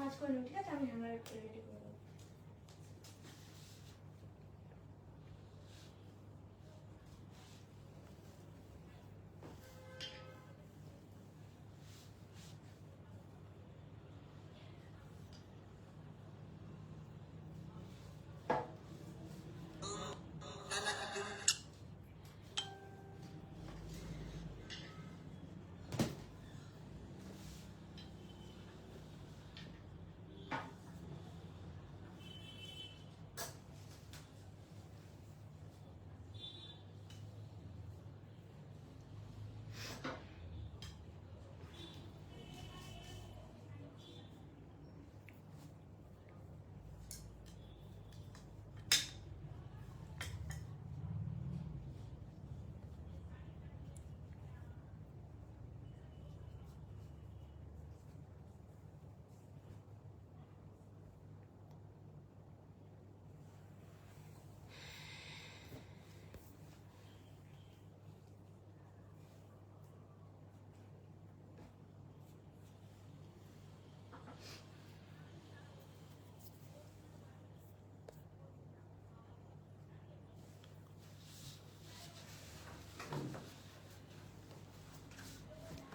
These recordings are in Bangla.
ভাঁজ করে নেব, ঠিক আছে? আমি হ্যাঙ্গার রেডি করে দেবো।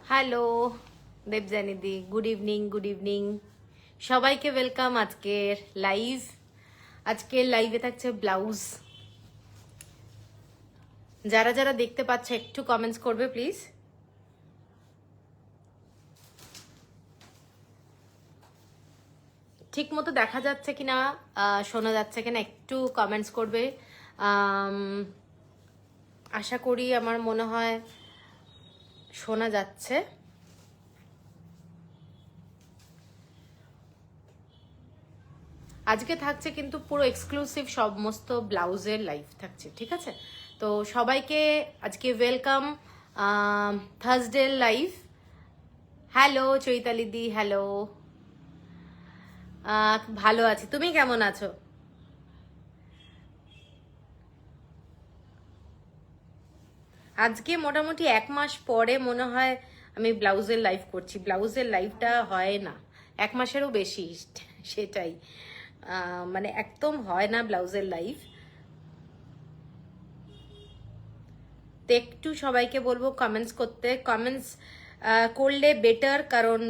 হ্যালো দেবজানিদি, গুড ইভিনিং। গুড ইভিনিং সবাইকে, ওয়েলকাম আজকের লাইভ। আজকের লাইভে থাকছে ব্লাউজ। যারা যারা দেখতে পাচ্ছে একটু কমেন্টস করবে প্লিজ। ঠিক মতো দেখা যাচ্ছে কিনা, শোনা যাচ্ছে কিনা একটু কমেন্টস করবে। আশা করি, আমার মনে হয় শোনা যাচ্ছে। আজকে থাকছে কিন্তু পুরো এক্সক্লুসিভ সমস্ত ব্লাউজের লাইভ থাকছে, ঠিক আছে? তো সবাইকে আজকে welcome Thursday live. Hello Chaitali di, hello. ভালো আছি, তুমি কেমন আছো? আজকে মোটামুটি 1 মাস পরে মনে হয় আমি ব্লাউজের লাইভ করছি। ব্লাউজের লাইভটা হয় না, 1 মাসেরও বেশি, সেটাই। মানে একদম হয় না ব্লাউজের লাইভ। তো একটু সবাইকে বলবো কমেন্টস করতে। কমেন্টস করলে বেটার, কারণ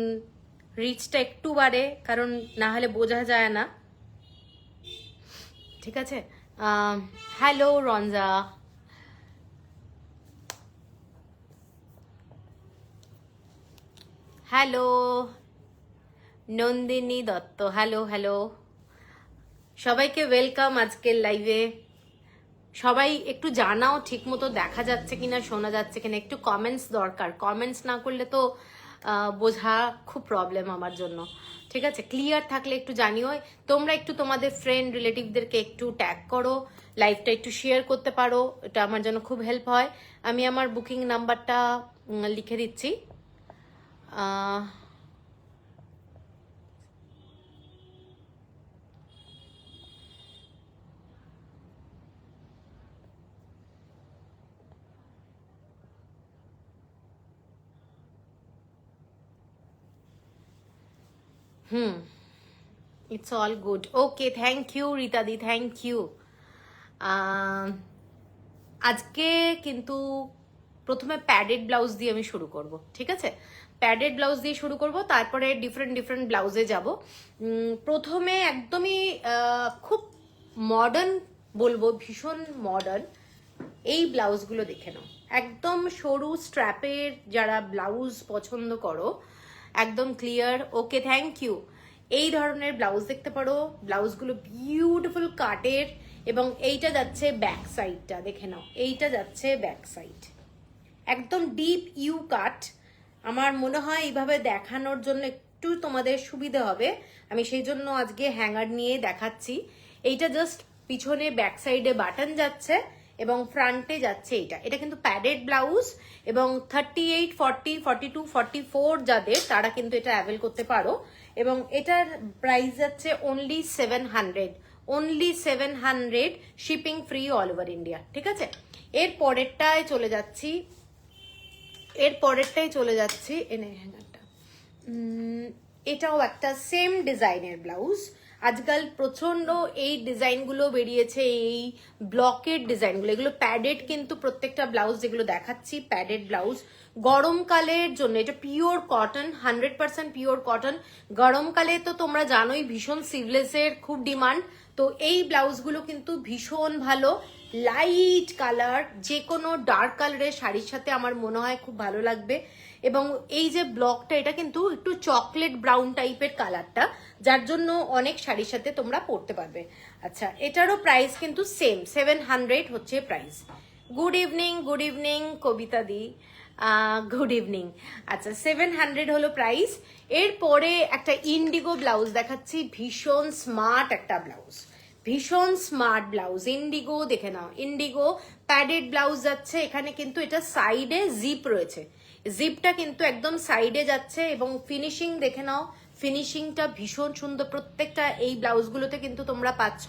রিচটা একটু বাড়ে, কারণ না হলে বোঝা যায় না, ঠিক আছে? Hello Ranja, hello Nandini Dutta, hello hello. সবাইকে ওয়েলকাম আজকের লাইভে। সবাই একটু জানাও ঠিক মতো দেখা যাচ্ছে কিনা, শোনা যাচ্ছে কিনা। একটু কমেন্টস দরকার, কমেন্টস না করলে তো বোঝা খুব প্রবলেম আমার জন্য, ঠিক আছে? ক্লিয়ার থাকলে একটু জানিও। তোমরা একটু তোমাদের ফ্রেন্ড রিলেটিভদেরকে একটু ট্যাগ করো, লাইভটা একটু শেয়ার করতে পারো, এটা আমার জন্য খুব হেল্প হয়। আমি আমার বুকিং নাম্বারটা লিখে দিচ্ছি। It's all good, okay, thank you রীতাদি, থ্যাংক ইউ। আজকে কিন্তু প্রথমে প্যাডেড ব্লাউজ দিয়ে আমি শুরু করব, ঠিক আছে? প্যাডেড ব্লাউজ দিয়ে শুরু করব, তারপরে ডিফারেন্ট ডিফারেন্ট ব্লাউজে যাব। প্রথমে একদমই খুব মডার্ন বলবো, ভীষণ মডার্ন এই ব্লাউজগুলো দেখে নাও। একদম সরু স্ট্র্যাপের যারা ব্লাউজ পছন্দ করো, একদম ক্লিয়ার, ওকে, থ্যাংক ইউ। এই ধরনের ব্লাউজ দেখতে পারো। ব্লাউজগুলো বিউটিফুল কাটের, এবং এইটা যাচ্ছে ব্যাক সাইডটা, দেখে নাও, এইটা যাচ্ছে ব্যাক সাইড, একদম ডিপ ইউ কাট। আমার মনে হয় এইভাবে দেখানোর জন্য একটু তোমাদের সুবিধা হবে, আমি সেই জন্য আজকে হ্যাঙ্গার নিয়ে দেখাচ্ছি। এইটা জাস্ট পিছনে ব্যাক সাইডে বাটন যাচ্ছে, এবং ফ্রন্টে যাচ্ছে এইটা। এটা কিন্তু প্যাডেড ব্লাউজ, এবং 38, 40, 42, 44 যাদের, তারা কিন্তু এটা অ্যাভেল করতে পারো। এবং এটার প্রাইস যাচ্ছে only 700, only 700, shipping free all over India, ঠিক আছে? এর পরেরটায় চলে যাচ্ছি, এনে হ্যাঙ্গারটা। এটাও একটা সেম ডিজাইনের ব্লাউজ। আজকাল প্রচন্ড এই ডিজাইনগুলো বেরিয়েছে, এই ব্লকের ডিজাইনগুলো, এগুলো প্যাডেড কিন্তু প্রত্যেকটা ব্লাউজ যেগুলো দেখাচ্ছি প্যাডেড ব্লাউজ। গরমকালের জন্য এটা পিওর কটন, 100% পিওর কটন। গরমকালে তো তোমরা জানোই ভীষণ সিভলেসের খুব ডিমান্ড, তো এই ব্লাউজগুলো কিন্তু ভীষণ ভালো। লাইট কালার, যে কোনো ডার্ক কালারের শাড়ির সাথে আমার মনে হয় খুব ভালো লাগবে। এবং এই যে ব্লকটা, এটা কিন্তু একটু চকলেট ব্রাউন টাইপের কালারটা, যার জন্য অনেক শাড়ির সাথে তোমরা পরতে পারবে। আচ্ছা, এটারও প্রাইস কিন্তু সেম 700 হচ্ছে প্রাইস। গুড ইভিনিং কবিতা দি, গুড ইভিনিং। আচ্ছা, 700 হলো প্রাইস। এরপরে একটা ইন্ডিগো ব্লাউজ দেখাচ্ছি, ভীষণ স্মার্ট একটা ব্লাউজ, ভীষণ স্মার্ট ব্লাউজ। ইন্ডিগো দেখে নাও, ইন্ডিগো প্যাডেড ব্লাউজ যাচ্ছে। এখানে কিন্তু এটা সাইডে জিপ রয়েছে, জিপটা কিন্তু একদম সাইডে যাচ্ছে। এবং ফিনিশিং দেখে নাও, ফিনিশিংটা ভীষণ সুন্দর। প্রত্যেকটা এই ব্লাউজগুলোতে কিন্তু তোমরা পাচ্ছ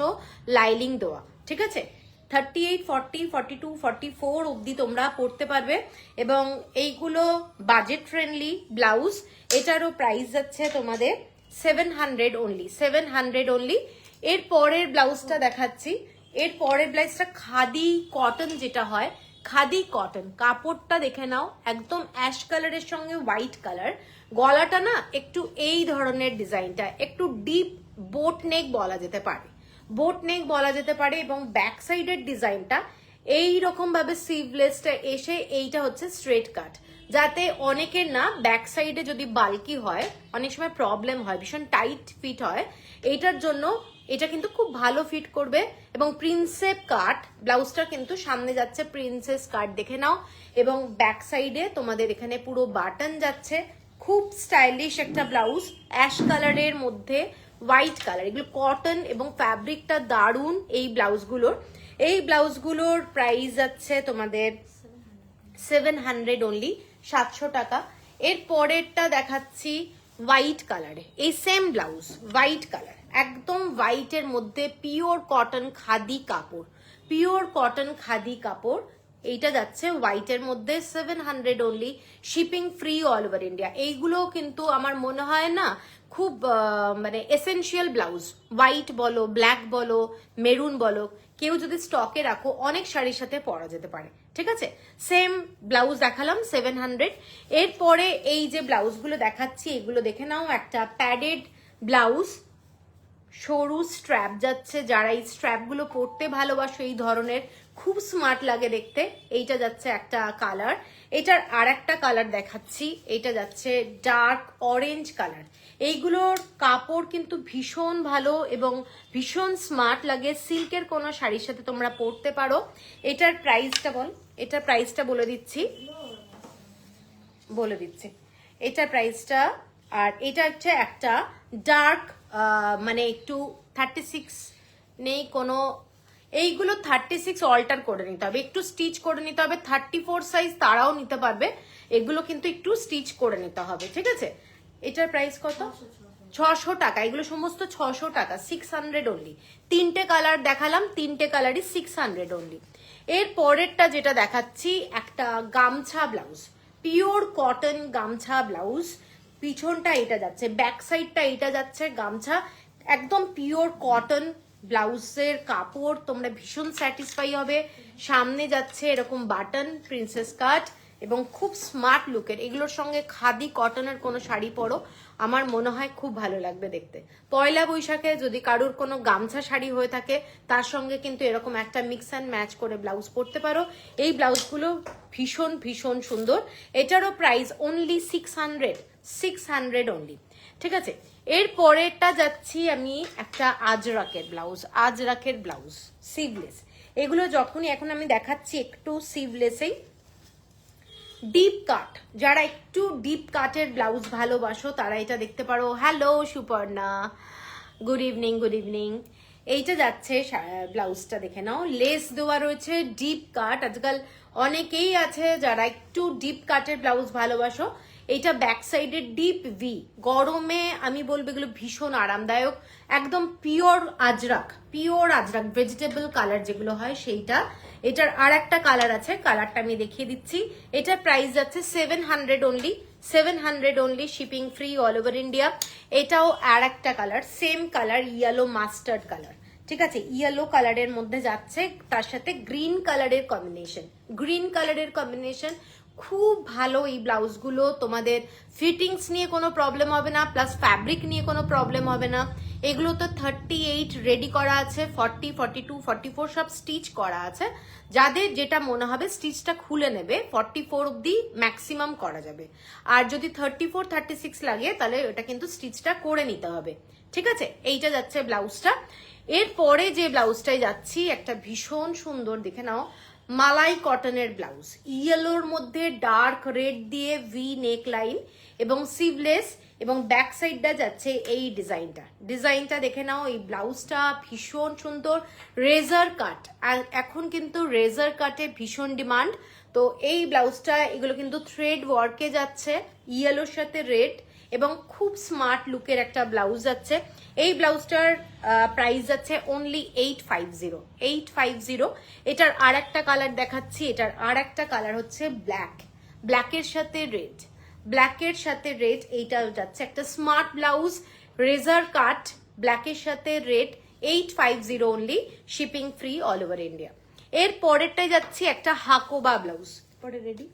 লাইলিং দেওয়া, ঠিক আছে। 38, 40, 42, 44 অবধি তোমরা পড়তে পারবে। এবং এইগুলো বাজেট ফ্রেন্ডলি ব্লাউজ। এটারও প্রাইস যাচ্ছে তোমাদের 700 অনলি, 700 অনলি। এর পরের ব্লাউজটা দেখাচ্ছি, এর পরের ব্লাউজটা খাদি কটন যেটা হয়, খাদি কটন। কাপড়টা দেখে নাও, একদম অ্যাশ কালারের সঙ্গে হোয়াইট কালার। গলাটা না একটু এই ধরনের ডিজাইনটা, একটু ডিপ বোট নেক বলা যেতে পারে, বোট নেক বলা যেতে পারে। এবং ব্যাক সাইডের ডিজাইনটা এইরকম ভাবে স্লিভলেসটা এসে এইটা হচ্ছে স্ট্রেট কাট, যাতে অনেকের না ব্যাক সাইডে যদি বাল্কি হয় অনেক সময় প্রবলেম হয়, ভীষণ টাইট ফিট হয়। এইটার জন্য এটা কিন্তু খুব ভালো ফিট করবে। এবং প্রিন্সেপ কাট ব্লাউজটা কিন্তু সামনে যাচ্ছে প্রিন্সেস কাট দেখে নাও। এবং ব্যাক সাইডে তোমাদের এখানে পুরো বাটন যাচ্ছে। খুব স্টাইলিশ একটা ব্লাউজ, অ্যাশ কালারের মধ্যে হোয়াইট কালার। এগুলো কটন এবং ফ্যাব্রিকটা দারুণ এই ব্লাউজগুলোর। এই ব্লাউজগুলোর প্রাইস যাচ্ছে তোমাদের 700 অনলি, 700 টাকা। এর পরেরটা দেখাচ্ছি হোয়াইট কালারে, এই সেম ব্লাউজ হোয়াইট কালার, একদম হোয়াইটের মধ্যে পিওর কটন খাদি কাপড়, পিওর কটন খাদি কাপড়। এইটা যাচ্ছে হোয়াইটের মধ্যে 700 only, shipping free all over India. এইগুলো কিন্তু আমার মনে হয় না খুব মানে এসেনশিয়াল ব্লাউজ। হোয়াইট বলো, ব্ল্যাক বলো, মেরুন বলো, কেউ যদি স্টকে রাখো অনেক শাড়ির সাথে পরা যেতে পারে, ঠিক আছে। সেম ব্লাউজ দেখালাম 700। এরপরে এই যে ব্লাউজগুলো দেখাচ্ছি এগুলো দেখে নাও, একটা প্যাডেড ব্লাউজ, সরু স্ট্র্যাপ যাচ্ছে। যারা এই স্ট্র্যাপগুলো পরতে ভালোবাসো, এই ধরনের খুব স্মার্ট লাগে দেখতে, এইটা যাচ্ছে একটা কালার। এটার আর একটা কালার দেখাচ্ছি, এটা যাচ্ছে ডার্ক অরেঞ্জ কালার। এইগুলোর কাপড় কিন্তু ভীষণ ভালো এবং ভীষণ স্মার্ট লাগে। সিল্কের কোনো শাড়ির সাথে তোমরা পরতে পারো। এটার প্রাইসটা বল, এটার প্রাইসটা বলে দিচ্ছি, এটার প্রাইসটা। আর এটা হচ্ছে একটা ডার্ক মানে একটু 36 নেই কোনো, এইগুলো 36 অল্টার করে নিতে হবে, একটু স্টিচ করে নিতে হবে। 34 সাইজ তারাও নিতে পারবে, এগুলো কিন্তু একটু স্টিচ করে নিতে হবে, ঠিক আছে। এটার প্রাইস কত? 600 টাকা। এগুলো সমস্ত 600 টাকা, 600 অনলি। তিনটে কালার দেখালাম, তিনটে কালারই 600 অনলি। এর পরেরটা যেটা দেখাচ্ছি একটা গামছা ব্লাউজ, পিওর কটন গামছা ব্লাউজ। পিছনটা এটা যাচ্ছে, ব্যাক সাইডটা এটা যাচ্ছে গামছা, একদম পিওর কটন ব্লাউজের কাপড়, তোমরা ভীষণ স্যাটিসফাই হবে। সামনে যাচ্ছে এরকম বাটন, প্রিন্সেস কাট এবং খুব স্মার্ট লুকের। এগুলোর সঙ্গে খাদি কটনের কোনো শাড়ি পরো, আমার মনে হয় খুব ভালো লাগবে দেখতে। পয়লা বৈশাখে যদি কারোর কোনো গামছা শাড়ি হয়ে থাকে, তার সঙ্গে কিন্তু এরকম একটা মিক্স অ্যান্ড ম্যাচ করে ব্লাউজ পরতে পারো। এই ব্লাউজগুলো ভীষণ ভীষণ সুন্দর। এটারও প্রাইস অনলি 600 অনলি, ঠিক আছে। এর পরেরটা যাচ্ছি আমি একটা আজরাকের ব্লাউজ, আজরাকের ব্লাউজ সিভলেস। এগুলো যখনই এখন আমি দেখাচ্ছি একটু সিভলেসেই, ডিপ কাট। যারা একটু ডিপ কাটের ব্লাউজ ভালোবাসো তারা এটা দেখতে পারো। Hello Suparna, good evening. এইটা যাচ্ছে ব্লাউজটা দেখে নাও, লেস দেওয়া রয়েছে, ডিপ কাট। আজকাল অনেকেই আছে যারা একটু ডিপ কাটের ব্লাউজ ভালোবাসো। এইটা ব্যাক সাইডের ডিপ ভি, গরমে আমি বলবো এগুলো ভীষণ আরামদায়ক, একদম পিওর আজরাক ভেজিটেবল কালার যেগুলো হয় সেইটা। এটার আর একটা কালার আছে, কালারটা আমি দেখিয়ে দিচ্ছি। এটার প্রাইস যাচ্ছে 700 only, 700 only, shipping free all over India. এটাও আর একটা colour, same colour, yellow mustard colour, ঠিক আছে, ইয়েলো কালারের মধ্যে যাচ্ছে, তার সাথে গ্রিন কালারের কম্বিনেশন, খুব ভালো এই ব্লাউজগুলো। তোমাদের ফিটিংস নিয়ে কোনো প্রবলেম হবে না, প্লাস ফ্যাব্রিক নিয়ে কোনো প্রবলেম হবে না। এগুলো তো 38 রেডি করা আছে, 40, 42, 44 সব স্টিচ করা আছে। যাদের যেটা মনে হবে স্টিচটা খুলে নেবে, 44 অব্দি ম্যাক্সিমাম করা যাবে। আর যদি 34, 36 লাগে তাহলে ওটা কিন্তু স্টিচটা করে নিতে হবে, ঠিক আছে। এইটা যাচ্ছে ব্লাউজটা। এরপরে যে ব্লাউজটাই যাচ্ছি, একটা ভীষণ সুন্দর, দেখে নাও, মালাই কটনের ব্লাউজ, ইয়েলোর মধ্যে ডার্ক রেড দিয়ে ভি নেক লাইন এবং সিভলেস, এবং ব্যাক সাইডটা যাচ্ছে এই ডিজাইনটা দেখে নাও। এই ব্লাউজটা ভীষণ সুন্দর, রেজার কাট, আর এখন কিন্তু রেজার কাটে ভীষণ ডিমান্ড। তো এই ব্লাউজটা, এগুলো কিন্তু থ্রেড ওয়ার্কে যাচ্ছে, ইয়েলোর সাথে রেড, এবং খুব স্মার্ট লুকের একটা ব্লাউজ যাচ্ছে। এই ব্লাউজটার প্রাইস যাচ্ছে অনলি 850। এটার আর একটা কালার দেখাচ্ছি, এটার আর একটা কালার হচ্ছে ব্ল্যাকের সাথে রেড, এইটা যাচ্ছে একটা স্মার্ট ব্লাউজ, রেজার কাট, ব্ল্যাকের সাথে red, 850 only, shipping free all over India. এর পরেরটাই যাচ্ছি একটা হাকোবা ব্লাউজ, পরে রেডি,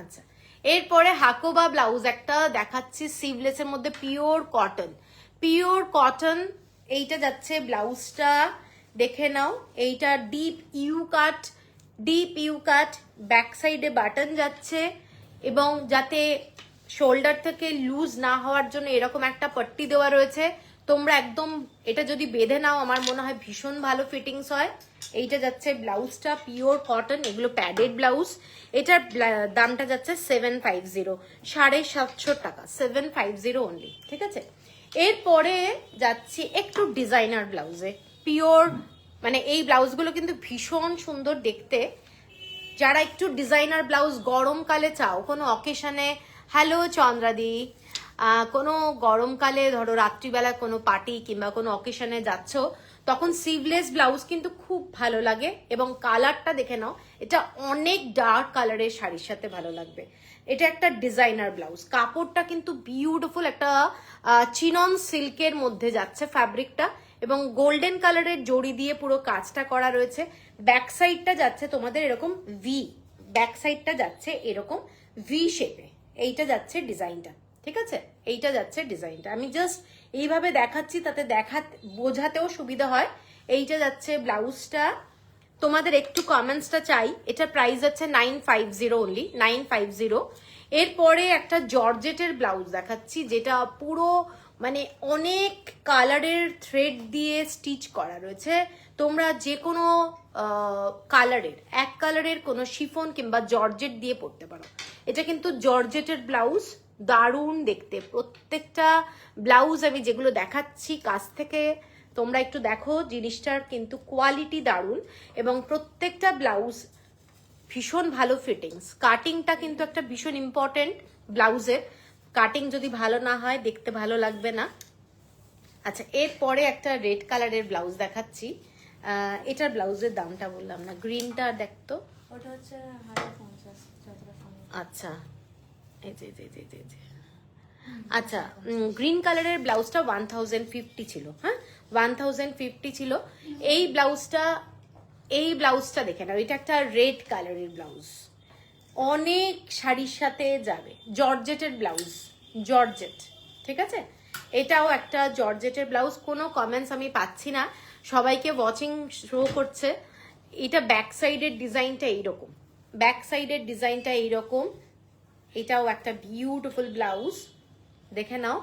আচ্ছা। এরপরে হাকোবা ব্লাউজ একটা দেখাচ্ছি, সিভলেসের মধ্যে পিওর কটন, এইটা যাচ্ছে ব্লাউজটা, দেখে নাও। এইটা ডিপ ইউ কাট, ব্যাক সাইডে বাটন যাচ্ছে, এবং যাতে শোল্ডার থেকে লুজ না হওয়ার জন্য এরকম একটা পট্টি দেওয়া রয়েছে। তোমরা একদম এটা যদি বেঁধে নাও, আমার মনে হয় ভীষণ ভালো ফিটিংস হয়। এইটা যাচ্ছে ব্লাউজটা, পিওর কটন, এগুলো প্যাডেড ব্লাউজ। এটার দামটা যাচ্ছে 750, 750 টাকা, 750 অনলি, ঠিক আছে। এরপরে যাচ্ছি একটু ডিজাইনার ব্লাউজে, পিওর, মানে এই ব্লাউজগুলো কিন্তু ভীষণ সুন্দর দেখতে। যারা একটু ডিজাইনার ব্লাউজ গরমকালে চাও, কোনো অকেশনে, হ্যালো চন্দ্রাদি, কোনো গরমকালে ধরো রাত্রিবেলা কোনো পার্টি কিংবা কোনো অকেশনে যাচ্ছ, তখন সিভলেস ব্লাউজ কিন্তু খুব ভালো লাগে, এবং কালারটা দেখে নাও, এটা অনেক ডার্ক কালারের শাড়ির সাথে ভালো লাগবে। এটা একটা ডিজাইনার ব্লাউজ, কাপড়টা কিন্তু বিউটিফুল, একটা চিনন সিল্কের মধ্যে যাচ্ছে ফ্যাব্রিকটা, এবং গোল্ডেন কালারের জড়ি দিয়ে পুরো কাজটা করা রয়েছে। ব্যাক সাইডটা যাচ্ছে তোমাদের এরকম ভি, ভি শেপে, এইটা যাচ্ছে ডিজাইনটা, ঠিক আছে। এইটা যাচ্ছে ডিজাইনটা, আমি জাস্ট এইভাবে দেখাচ্ছি, তাতে বোঝাতেও সুবিধা হয়। এইটা যাচ্ছে ব্লাউজটা, তোমাদের একটু কমেন্টসটা চাই। এটা প্রাইস যাচ্ছে 950 অনলি, 950। এরপরে একটা জর্জেটের ব্লাউজ দেখাচ্ছি, যেটা পুরো মানে অনেক কালারের থ্রেড দিয়ে স্টিচ করা রয়েছে। তোমরা যে কোনো কালারের, এক কালারের কোনো শিফন কিংবা জর্জেট দিয়ে পরতে পারো। এটা কিন্তু জর্জেটের ব্লাউজ, দারুণ দেখতে। প্রত্যেকটা ব্লাউজ আমি যেগুলো দেখাচ্ছি কাছ থেকে, তোমরা একটু দেখো, জিনিসটার কিন্তু কোয়ালিটি দারুণ, এবং প্রত্যেকটা ব্লাউজ ভীষণ ভালো ফিটিংস। কাটিংটা কিন্তু একটা ভীষণ ইম্পর্টেন্ট ব্লাউজের, কাটিং যদি ভালো না হয় দেখতে ভালো লাগবে না। আচ্ছা, এরপরে একটা রেড কালারের ব্লাউজ দেখাচ্ছি। এটার ব্লাউজের দামটা বললাম না, গ্রিনটা দেখতো, ওটা হচ্ছে 150 যতটা সম্ভব। আচ্ছা, এই যে আচ্ছা, গ্রিন কালারের ব্লাউজটা 1050 ছিল, হ্যাঁ 1050 ছিল। এই ব্লাউজটা দেখে নাও, এটা একটা রেড কালারের ব্লাউজ, অনেক শাড়ির সাথে যাবে, জর্জেটের ব্লাউজ, জর্জেট, ঠিক আছে। এটাও একটা জর্জেটের ব্লাউজ। কোনো কমেন্টস আমি পাচ্ছি না, সবাইকে ওয়াচিং শো করছে। এটা ব্যাক সাইডের ডিজাইনটা এইরকম, এটাও একটা বিউটিফুল ব্লাউজ, দেখে নাও।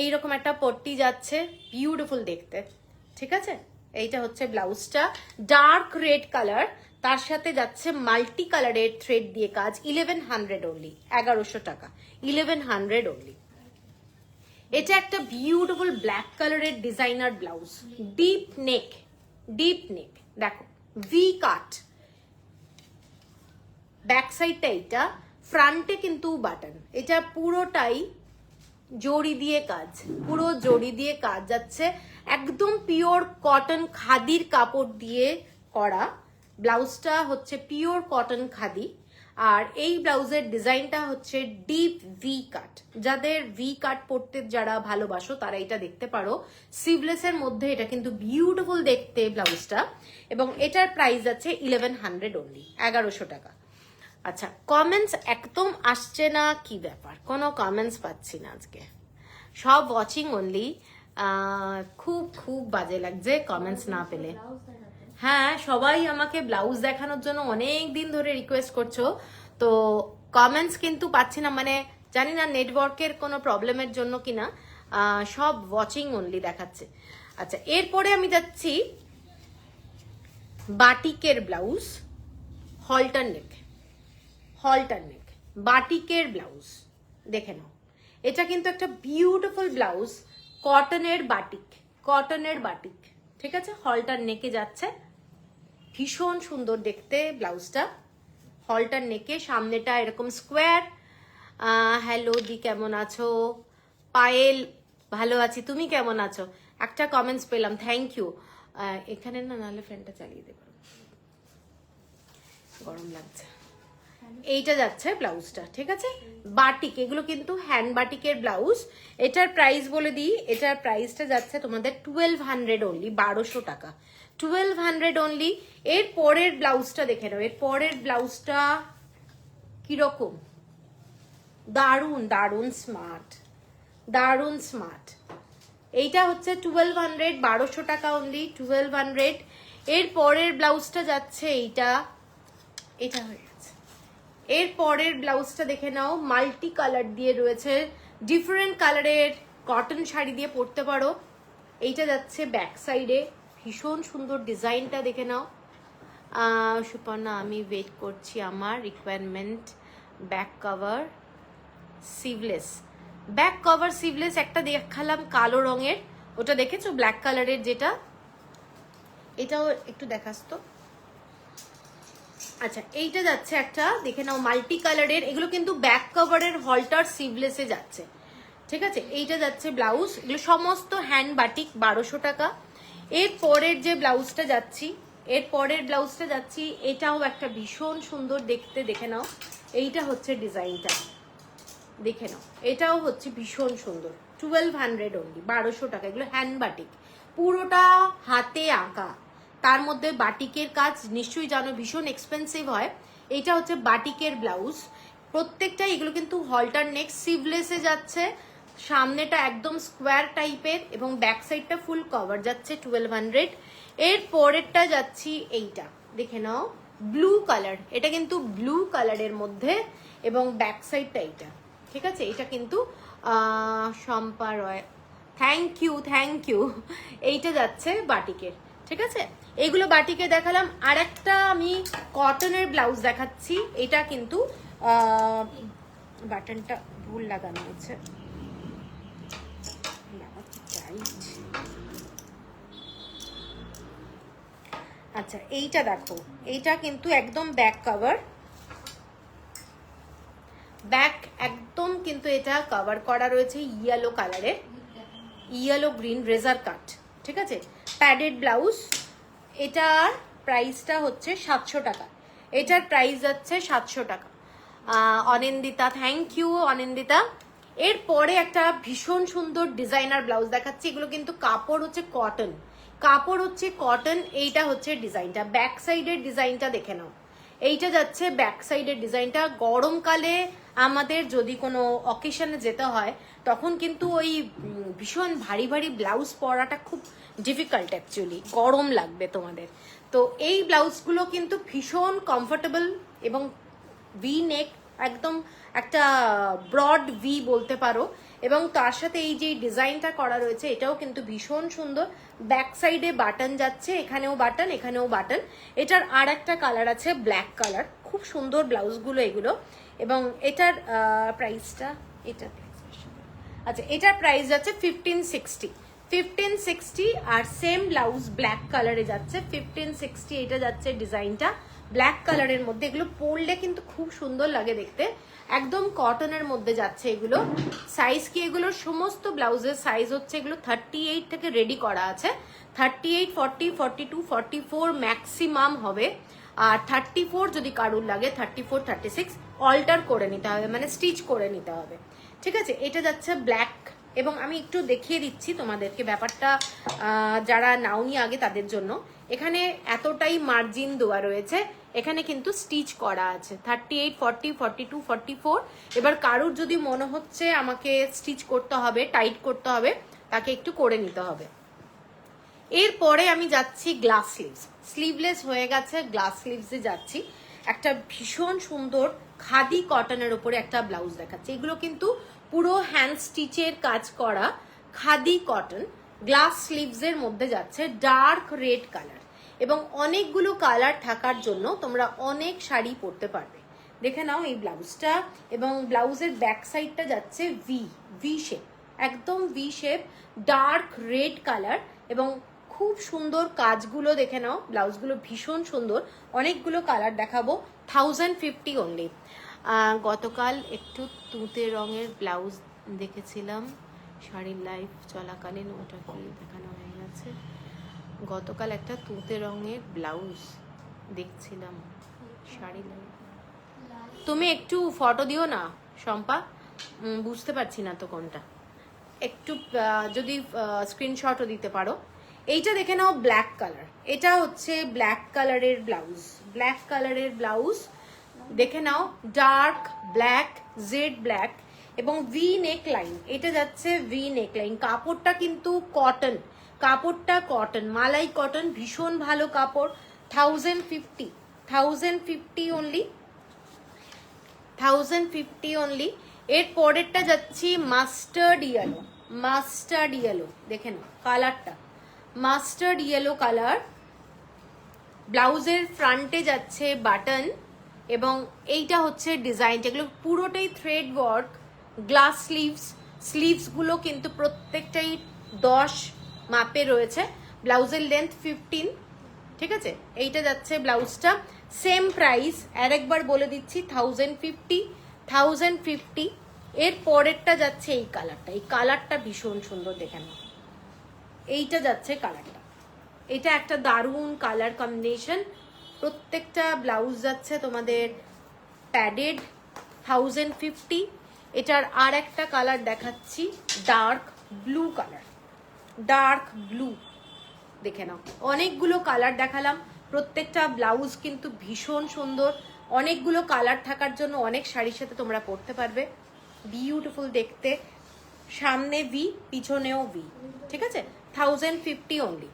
এইরকম একটা পট্টি যাচ্ছে, বিউটিফুল দেখতে, ঠিক আছে। এইটা হচ্ছে ব্লাউজটা, ডার্ক রেড কালার, তার সাথে যাচ্ছে মাল্টি কালারের থ্রেড দিয়ে কাজ, 1100 অনলি, 1100 টাকা, 1100 অনলি। এটা একটা বিউটিফুল ব্ল্যাক কালারের ডিজাইনার ব্লাউজ, ডিপ নেক, দেখো ভি কাট, ব্যাক সাইডটা এইটা, ফ্রন্টে কিন্তু বাটন, এটা পুরোটাই জড়ি দিয়ে কাজ, পুরো জড়ি দিয়ে কাজ যাচ্ছে, একদম পিওর কটন খাদির কাপড় দিয়ে করা। ব্লাউজটা হচ্ছে পিওর কটন খাদি। আর এই ব্লাউজের ডিজাইনটা হচ্ছে ডিপ ভি কাট। যাদের ভি কাট পরতে যারা ভালোবাসো তারা এটা দেখতে পারো। সিভলেসের মধ্যে এটা কিন্তু বিউটিফুল দেখতে ব্লাউজটা, এবং এটার প্রাইস আছে 1100 অনলি, 1100 টাকা। আচ্ছা, কমেন্টস একদম আসছে না, কি ব্যাপার? কোনো কমেন্টস পাচ্ছি না আজকে, সব ওয়াচিং অনলি। খুব খুব বাজে লাগছে কমেন্টস না পেলে। হ্যাঁ, সবাই আমাকে ব্লাউজ দেখানোর জন্য অনেক দিন ধরে রিকোয়েস্ট করছো, তো কমেন্টস কিন্তু পাচ্ছি না, মানে জানি না নেটওয়ার্কের কোনো প্রবলেমের জন্য কিনা, সব ওয়াচিং অনলি দেখাচ্ছে। আচ্ছা, এরপরে আমি যাচ্ছি বাটিকের ব্লাউজ, হলটার নেক, হলটার নেক বাটিকের ব্লাউজ দেখে নাও। এটা কিন্তু একটা বিউটিফুল ব্লাউজ, কটনের বাটিক, কটনের বাটিক, ঠিক আছে? হলটার নেকে যাচ্ছে, ভীষণ সুন্দর দেখতে ব্লাউজটা। হলটার নেকে সামনেটা এরকম স্কোয়ার। হ্যালো দি, কেমন আছো? পায়েল, ভালো আছি, তুমি কেমন আছো? একটা কমেন্টস পেলাম, থ্যাংক ইউ। এখানে না, নাহলে ফ্যানটা চালিয়ে দেবো, গরম লাগছে। এইটা যাচ্ছে ব্লাউজটা, ঠিক আছে? বাটিক, এগুলো কিন্তু হ্যান্ড বাটিকের ব্লাউজ। এটার প্রাইস বলে দিই, এটার প্রাইসটা যাচ্ছে তোমাদের 1200 অনলি, 1200 টাকা, 1200 অনলি। এর পরের ব্লাউজটা দেখে নাও, এর পরের ব্লাউজটা কিরকম, দারুন দারুন স্মার্ট, দারুন স্মার্ট। এইটা হচ্ছে 1200, 1200 টাকা অনলি, 1200। এর পরের ব্লাউজটা যাচ্ছে এইটা, এটা হয়ে গেছে। এর পরের ব্লাউজটা দেখে নাও, মাল্টি কালার দিয়ে রয়েছে, ডিফারেন্ট কালারের কটন শাড়ি দিয়ে পরতে পারো। এইটা যাচ্ছে ব্যাক সাইডে, ভীষণ সুন্দর ডিজাইনটা দেখে নাও। সুপর্ণা, আমি ওয়েট করছি আমার requirement. Back cover sleeveless, back cover sleeveless একটা দেখালাম কালো রঙের, ওটা দেখেছো? ব্ল্যাক কালারের যেটা, এটাও একটু দেখাস তো। আচ্ছা, এইটা যাচ্ছে একটা, দেখে নাও, মাল্টি কালারের। এগুলো কিন্তু ব্যাক কভারের হলটার সিভলেসে যাচ্ছে, ঠিক আছে? এইটা যাচ্ছে ব্লাউজ, এগুলো সমস্ত হ্যান্ড বাটিক, 1200 টাকা। এর পরের যে ব্লাউজটা যাচ্ছি, এর পরের ব্লাউজটা যাচ্ছি, এটাও একটা ভীষণ সুন্দর দেখতে, দেখে নাও। এইটা হচ্ছে ডিজাইনটা, দেখে নাও, এটাও হচ্ছে ভীষণ সুন্দর, 1200 অনলি, 1200 টাকা। এগুলো হ্যান্ড বাটিক, পুরোটা হাতে আঁকা, তার মধ্যে বাটিকের কাজ নিশ্চয়ই জানো ভীষণ এক্সপেন্সিভ হয়। এইটা হচ্ছে বাটিকের ব্লাউজ, প্রত্যেকটা। এগুলো কিন্তু হলটার নেক, সিভলেসে যাচ্ছে, সামনেটা একদম স্কোয়ার টাইপের, এবং ব্যাক সাইডটা ফুল কভার যাচ্ছে 1200। এর পরেরটা যাচ্ছি এইটা, দেখে নাও, ব্লু কালার, এটা কিন্তু ব্লু কালারের মধ্যে, এবং ব্যাক সাইডটা এইটা, ঠিক আছে? এটা কিন্তু শম্পা রয়, থ্যাংক ইউ, থ্যাংক ইউ। এইটা যাচ্ছে বাটিকের, ঠিক আছে? এইগুলো বাটিকে দেখালাম। আর একটা আমি কটনের ব্লাউজ দেখাচ্ছি, এটা কিন্তু বাটনটা ভুল লাগানো হচ্ছে, আচ্ছা এইটা দেখো, এইটা কিন্তু একদম ব্যাক কভার, ব্যাক একদম কিন্তু এটা কভার করা রয়েছে ইয়েলো কালারের, ইয়েলো গ্রিন রেজার কাট, ঠিক আছে? Padded blouse. এটার প্রাইসটা হচ্ছে 700 টাকা, এটার প্রাইস যাচ্ছে 700 টাকা। Anindita, thank you Anindita. এরপরে একটা ভীষণ সুন্দর ডিজাইনার ব্লাউজ দেখাচ্ছি, এগুলো কিন্তু কাপড় হচ্ছে কটন, কাপড় হচ্ছে কটন। এইটা হচ্ছে ডিজাইনটা, ব্যাক সাইডের ডিজাইনটা দেখে নাও। এইটা যাচ্ছে ব্যাক সাইডের ডিজাইনটা। গরমকালে আমাদের যদি কোনো অকেশনে যেতে হয়, তখন কিন্তু ওই ভীষণ ভারী ভারী ব্লাউজ পরাটা খুব ডিফিকাল্ট, অ্যাকচুয়ালি গরম লাগবে তোমাদের। তো এই ব্লাউজগুলো কিন্তু ভীষণ কমফোর্টেবল, এবং ভি নেক, একদম একটা ব্রড ভি বলতে পারো, এবং তার সাথে এই যে ডিজাইনটা করা রয়েছে এটাও কিন্তু ভীষণ সুন্দর। ব্যাক সাইডে বাটন যাচ্ছে, এখানেও বাটন, এখানেও বাটন। এটার আর একটা কালার আছে ব্ল্যাক কালার, খুব সুন্দর ব্লাউজগুলো এগুলো। এবং এটার প্রাইসটা, এটা আচ্ছা, এটার প্রাইস যাচ্ছে 1560, 1560। আর সেম ব্লাউজ ব্ল্যাক কালারে যাচ্ছে 1560, এটা যাচ্ছে ডিজাইনটা ব্ল্যাক কালারের মধ্যে। এগুলো পরলে কিন্তু খুব সুন্দর লাগে দেখতে, একদম কটনের মধ্যে যাচ্ছে এগুলো। সাইজ কি এগুলোর সমস্ত ব্লাউজের সাইজ হচ্ছে এগুলো 38 থেকে রেডি করা আছে। 38, 40, 42, 44 ম্যাক্সিমাম হবে। আর 34 যদি কারুর লাগে 34, 36 অল্টার করে নিতে হবে, মানে স্টিচ করে নিতে হবে। ঠিক আছে, এটা যাচ্ছে ব্ল্যাক। এবং আমি একটু দেখিয়ে দিচ্ছি তোমাদেরকে ব্যাপারটা, যারা নাওনি আগে তাদের জন্য। এখানে এতটাই মার্জিন দেওয়া রয়েছে, এখানে কিন্তু স্টিচ করা আছে 38, 40, 42, 44। এবার কারুর যদি মনে হচ্ছে আমাকে স্টিচ করতে হবে, টাইট করতে হবে, তাকে একটু করে নিতে হবে। এরপরে আমি যাচ্ছি গ্লাস স্লিভস। স্লিভলেস হয়ে গেছে, গ্লাস স্লিভসে যাচ্ছি। একটা ভীষণ সুন্দর খাদি কটনের উপরে একটা ব্লাউজ দেখাচ্ছি। এগুলো কিন্তু পুরো হ্যান্ড স্টিচের কাজ করা খাদি কটন, গ্লাস স্লিভসের মধ্যে যাচ্ছে, ডার্ক রেড কালার। এবং অনেকগুলো কালার থাকার জন্য তোমরা অনেক শাড়ি পরতে পারবে। দেখে নাও এই ব্লাউজটা, এবং ব্লাউজের ব্যাক সাইডটা যাচ্ছে ভি শেপ, একদম V shape, dark red colour. এবং খুব সুন্দর কাজগুলো দেখে নাও, ব্লাউজগুলো ভীষণ সুন্দর। অনেকগুলো কালার দেখাবো, 1050 অনলি। গতকাল একটু তুঁতে রঙের ব্লাউজ দেখেছিলাম শাড়ির লাইভ চলাকালীন, ওটা কি দেখানো হয়ে গেছে? গতকাল একটা তুঁতে রঙের ব্লাউজ দেখছিলাম শাড়ি লাইভ। তুমি একটু ফটো দিও না শম্পা, বুঝতে পারছি না তো কোনটা। একটু যদি স্ক্রিনশটও দিতে পারো। এইটা দেখে নাও ব্ল্যাক কালার, এটা হচ্ছে ব্ল্যাক কালারের ব্লাউজ। ব্ল্যাক কালারের ব্লাউজ দেখে নাও, ডার্ক ব্ল্যাক, জেড ব্ল্যাক, এবং ভি নেক লাইন। এটা যাচ্ছে ভি নেক লাইন। কাপড়টা কিন্তু কটন, কাপড়টা কটন, মালাই কটন, ভীষণ ভালো কাপড়। 1050 অনলি, 1050 অনলি। এর পরেরটা যাচ্ছি মাস্টার্ড ইয়েলো। মাস্টার্ড ইয়েলো দেখে নাও কালারটা, মাস্টার্ড ইয়েলো কালার। ব্লাউজের ফ্রন্টে যাচ্ছে বাটন, এবং এইটা হচ্ছে ডিজাইনটা। এগুলো পুরোটাই থ্রেড ওয়ার্ক, গ্লাস স্লিভস। স্লিভসগুলো কিন্তু প্রত্যেকটাই 10 মাপে রয়েছে। ব্লাউজের লেন্থ 15। ঠিক আছে, এইটা যাচ্ছে ব্লাউজটা। সেম প্রাইস, আরেকবার বলে দিচ্ছি, 1050। এর পরেরটা যাচ্ছে এই কালারটা। এই কালারটা ভীষণ সুন্দর দেখে নাও, এইটা যাচ্ছে কালারটা। এটা একটা দারুণ কালার কম্বিনেশন। প্রত্যেকটা ব্লাউজ যাচ্ছে তোমাদের প্যাডেড, 1050। এটার আর একটা কালার দেখাচ্ছি, dark blue colour, dark blue দেখে নাও। অনেকগুলো কালার দেখালাম, প্রত্যেকটা ব্লাউজ কিন্তু ভীষণ সুন্দর। অনেকগুলো কালার থাকার জন্য অনেক শাড়ির সাথে তোমরা পরতে পারবে, বিউটিফুল দেখতে। সামনে ভি, পিছনেও ভি। ঠিক আছে, 1050 অনলি।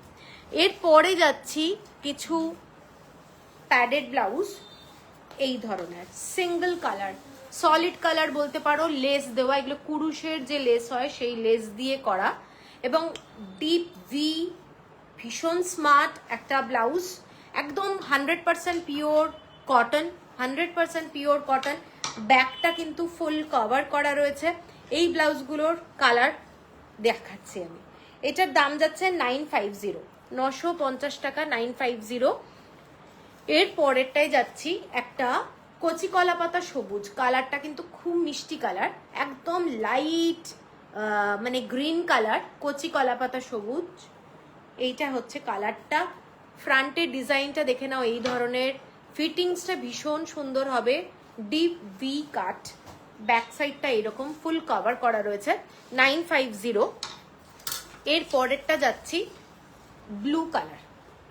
এরপরে যাচ্ছি কিছু প্যাডেড ব্লাউজ, এই ধরনের সিঙ্গেল কালার, সলিড কালার বলতে পারো, লেস দেওয়া। এগুলো কুরুশের যে লেস হয় সেই লেস দিয়ে করা, এবং ডিপ ভি, ভীষণ স্মার্ট একটা ব্লাউজ। একদম 100% পিওর কটন, 100% পিওর কটন। ব্যাকটা কিন্তু ফুল কভার করা রয়েছে। এই ব্লাউজগুলোর কালার দেখাচ্ছি আমি। এটার দাম যাচ্ছে 950, 950 টাকা, 950। এর পরেরটাই যাচ্ছি একটা কচি কলা পাতা সবুজ। কালারটা কিন্তু খুব মিষ্টি কালার, একদম লাইট মানে গ্রিন কালার, কচি কলা পাতা সবুজ। এইটা হচ্ছে কালারটা। ফ্রন্টের ডিজাইনটা দেখে নাও, এই ধরনের ফিটিংসটা ভীষণ সুন্দর হবে, ডিপ ভি কাট। ব্যাক সাইডটা এরকম ফুল কভার করা রয়েছে, 950। এর পরেরটা যাচ্ছি ব্লু কালার।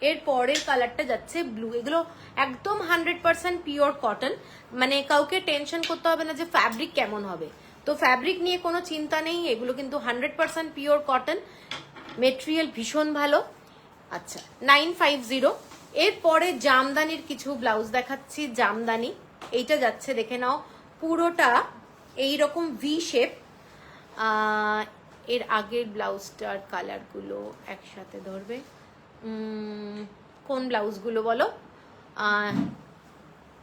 এর পরের কালারটা যাচ্ছে ব্লু। এগুলো একদম 100% পিওর কটন, মানে কাউকে টেনশন করতে হবে না যে ফ্যাব্রিক কেমন হবে। তো ফ্যাব্রিক নিয়ে কোনো চিন্তা নেই, এগুলো কিন্তু 100% পিওর কটন, মেটেরিয়াল ভীষণ ভালো। আচ্ছা, 950। এরপরে জামদানির কিছু ব্লাউজ দেখাচ্ছি, জামদানি। এইটা যাচ্ছে দেখে নাও, পুরোটা এইরকম ভি শেপ। এর আগের ব্লাউজটার কালারগুলো একসাথে ধরবে, কোন ব্লাউজগুলো বলো?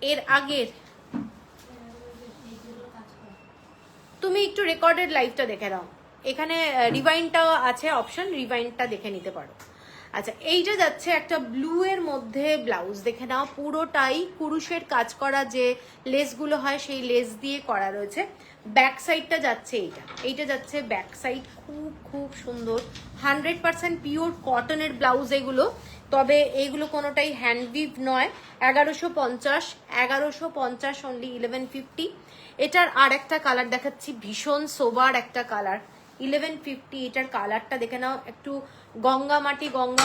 এর আগের, তুমি একটু রেকর্ডেড লাইভটা দেখে নাও, এখানে রিভাইন্ডটা আছে অপশন, রিভাইন্ডটা দেখে নিতে পারো। আচ্ছা, এইটা যাচ্ছে একটা ব্লু এর মধ্যে ব্লাউজ, দেখে নাও পুরোটাই কুরুশের কাজ করা, যে লেসগুলো হয় সেই লেস দিয়ে করা রয়েছে। ব্যাক সাইডটা যাচ্ছে এইটা যাচ্ছে ব্যাক সাইড, খুব খুব সুন্দর, 100% পিওর কটনের ব্লাউজ এগুলো। তবে এইগুলো কোনোটাই হ্যান্ডউইভ নয়। 1150 অনলি 1150। এটার আর একটা কালার দেখাচ্ছি, ভীষণ সোবার একটা কালার, 1150। এটার কালারটা দেখে নাও, একটু গঙ্গা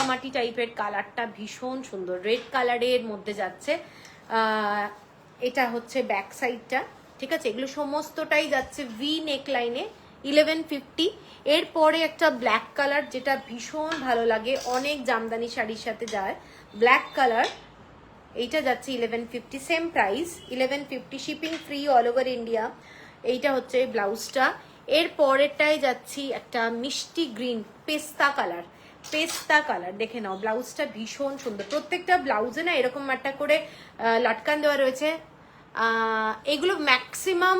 মাটি টাইপের কালারটা, ভীষণ সুন্দর, রেড কালারের মধ্যে যাচ্ছে। এটা হচ্ছে ব্যাক সাইডটা, ঠিক আছে। এগুলো সমস্তটাই যাচ্ছে ভি নেক লাইনে, 1150। এরপরে একটা ব্ল্যাক কালার, যেটা ভীষণ ভালো লাগে, অনেক জামদানি শাড়ির সাথে যায়, ব্ল্যাক কালার। এইটা যাচ্ছে 1150, same price 1150, shipping free all over India. এইটা হচ্ছে ব্লাউজটা। এর পরেরটাই যাচ্ছি একটা মিষ্টি গ্রিন পেস্তা কালার, দেখে নাও ব্লাউজটা ভীষণ সুন্দর। প্রত্যেকটা ব্লাউজে না এরকম একটা করে লটকান দেওয়া রয়েছে। এগুলো ম্যাক্সিমাম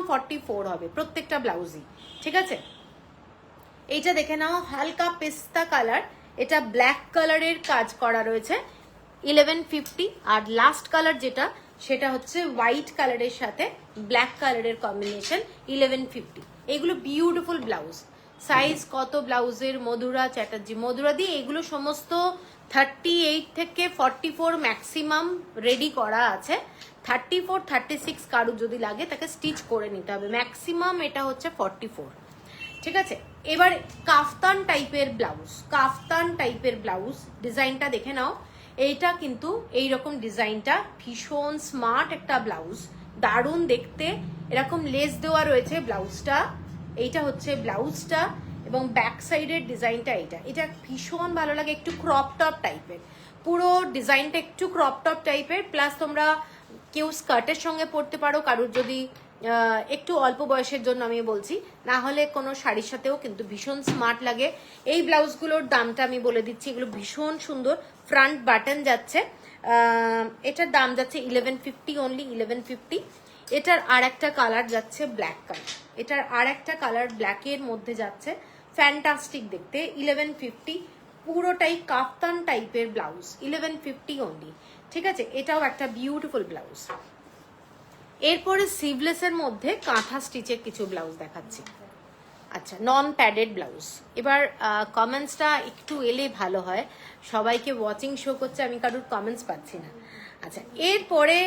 44 হবে, প্রত্যেকটা ব্লাউজই, ঠিক আছে। এইটা দেখে নাও হালকা পেস্তা কালার, এটা ব্ল্যাক কালারের কাজ করা রয়েছে, 1150। আর লাস্ট কালার যেটা, সেটা হচ্ছে হোয়াইট কালারের সাথে ব্ল্যাক কালারের কম্বিনেশন, 1150। এগুলো বিউটিফুল ব্লাউজ। সাইজ কত ব্লাউজের? মধুরা চ্যাটার্জি, মধুরা দিয়ে এগুলো সমস্ত 38 থেকে 44 ম্যাক্সিমাম রেডি করা আছে। 34, 36 কারুর যদি লাগে তাকে স্টিচ করে নিতে হবে, ম্যাক্সিমাম এটা হচ্ছে 44, ঠিক আছে। এবার কাফতান টাইপের ব্লাউজ, ডিজাইনটা দেখে নাও। এইটা কিন্তু এইরকম ডিজাইনটা, ভীষণ স্মার্ট একটা ব্লাউজ, দারুণ দেখতে, এরকম লেস দেওয়া রয়েছে ব্লাউজটা। এইটা হচ্ছে ব্লাউজটা, এবং ব্যাক সাইডের ডিজাইনটা এটা ভীষণ ভালো লাগে, একটু ক্রপ টপ টাইপের, পুরো ডিজাইনটা একটু ক্রপ টপ টাইপের। প্লাস তোমরা কেউ স্কার্টের সঙ্গে পরতে পারো, কারুর যদি একটু অল্প বয়সের জন্য আমি বলছি, না হলে কোনো শাড়ির সাথেও কিন্তু ভীষণ স্মার্ট লাগে। এই ব্লাউজগুলোর দামটা আমি বলে দিচ্ছি, এগুলো ভীষণ সুন্দর, ফ্রন্ট বাটন যাচ্ছে। এটার দাম যাচ্ছে 1150, অনলি 1150। এটার আর একটা কালার যাচ্ছে ব্ল্যাক কালার, ব্ল্যাকের মধ্যে যাচ্ছে, ফ্যান্টাস্টিক দেখতে, 1150। পুরোটাই কাফতান টাইপের ব্লাউজ, 1150 অনলি, ঠিক আছে। এটাও একটা বিউটিফুল ব্লাউজ। এরপরে সিভলেসের মধ্যে কাঁথা স্টিচের কিছু ব্লাউজ দেখাচ্ছি। আচ্ছা, নন প্যাডেড ব্লাউজ। এবার কমেন্টসটা একটু এলে ভালো হয়, সবাইকে ওয়াচিং শো করছে, আমি কারোর কমেন্টস পাচ্ছি না। আচ্ছা, এরপরে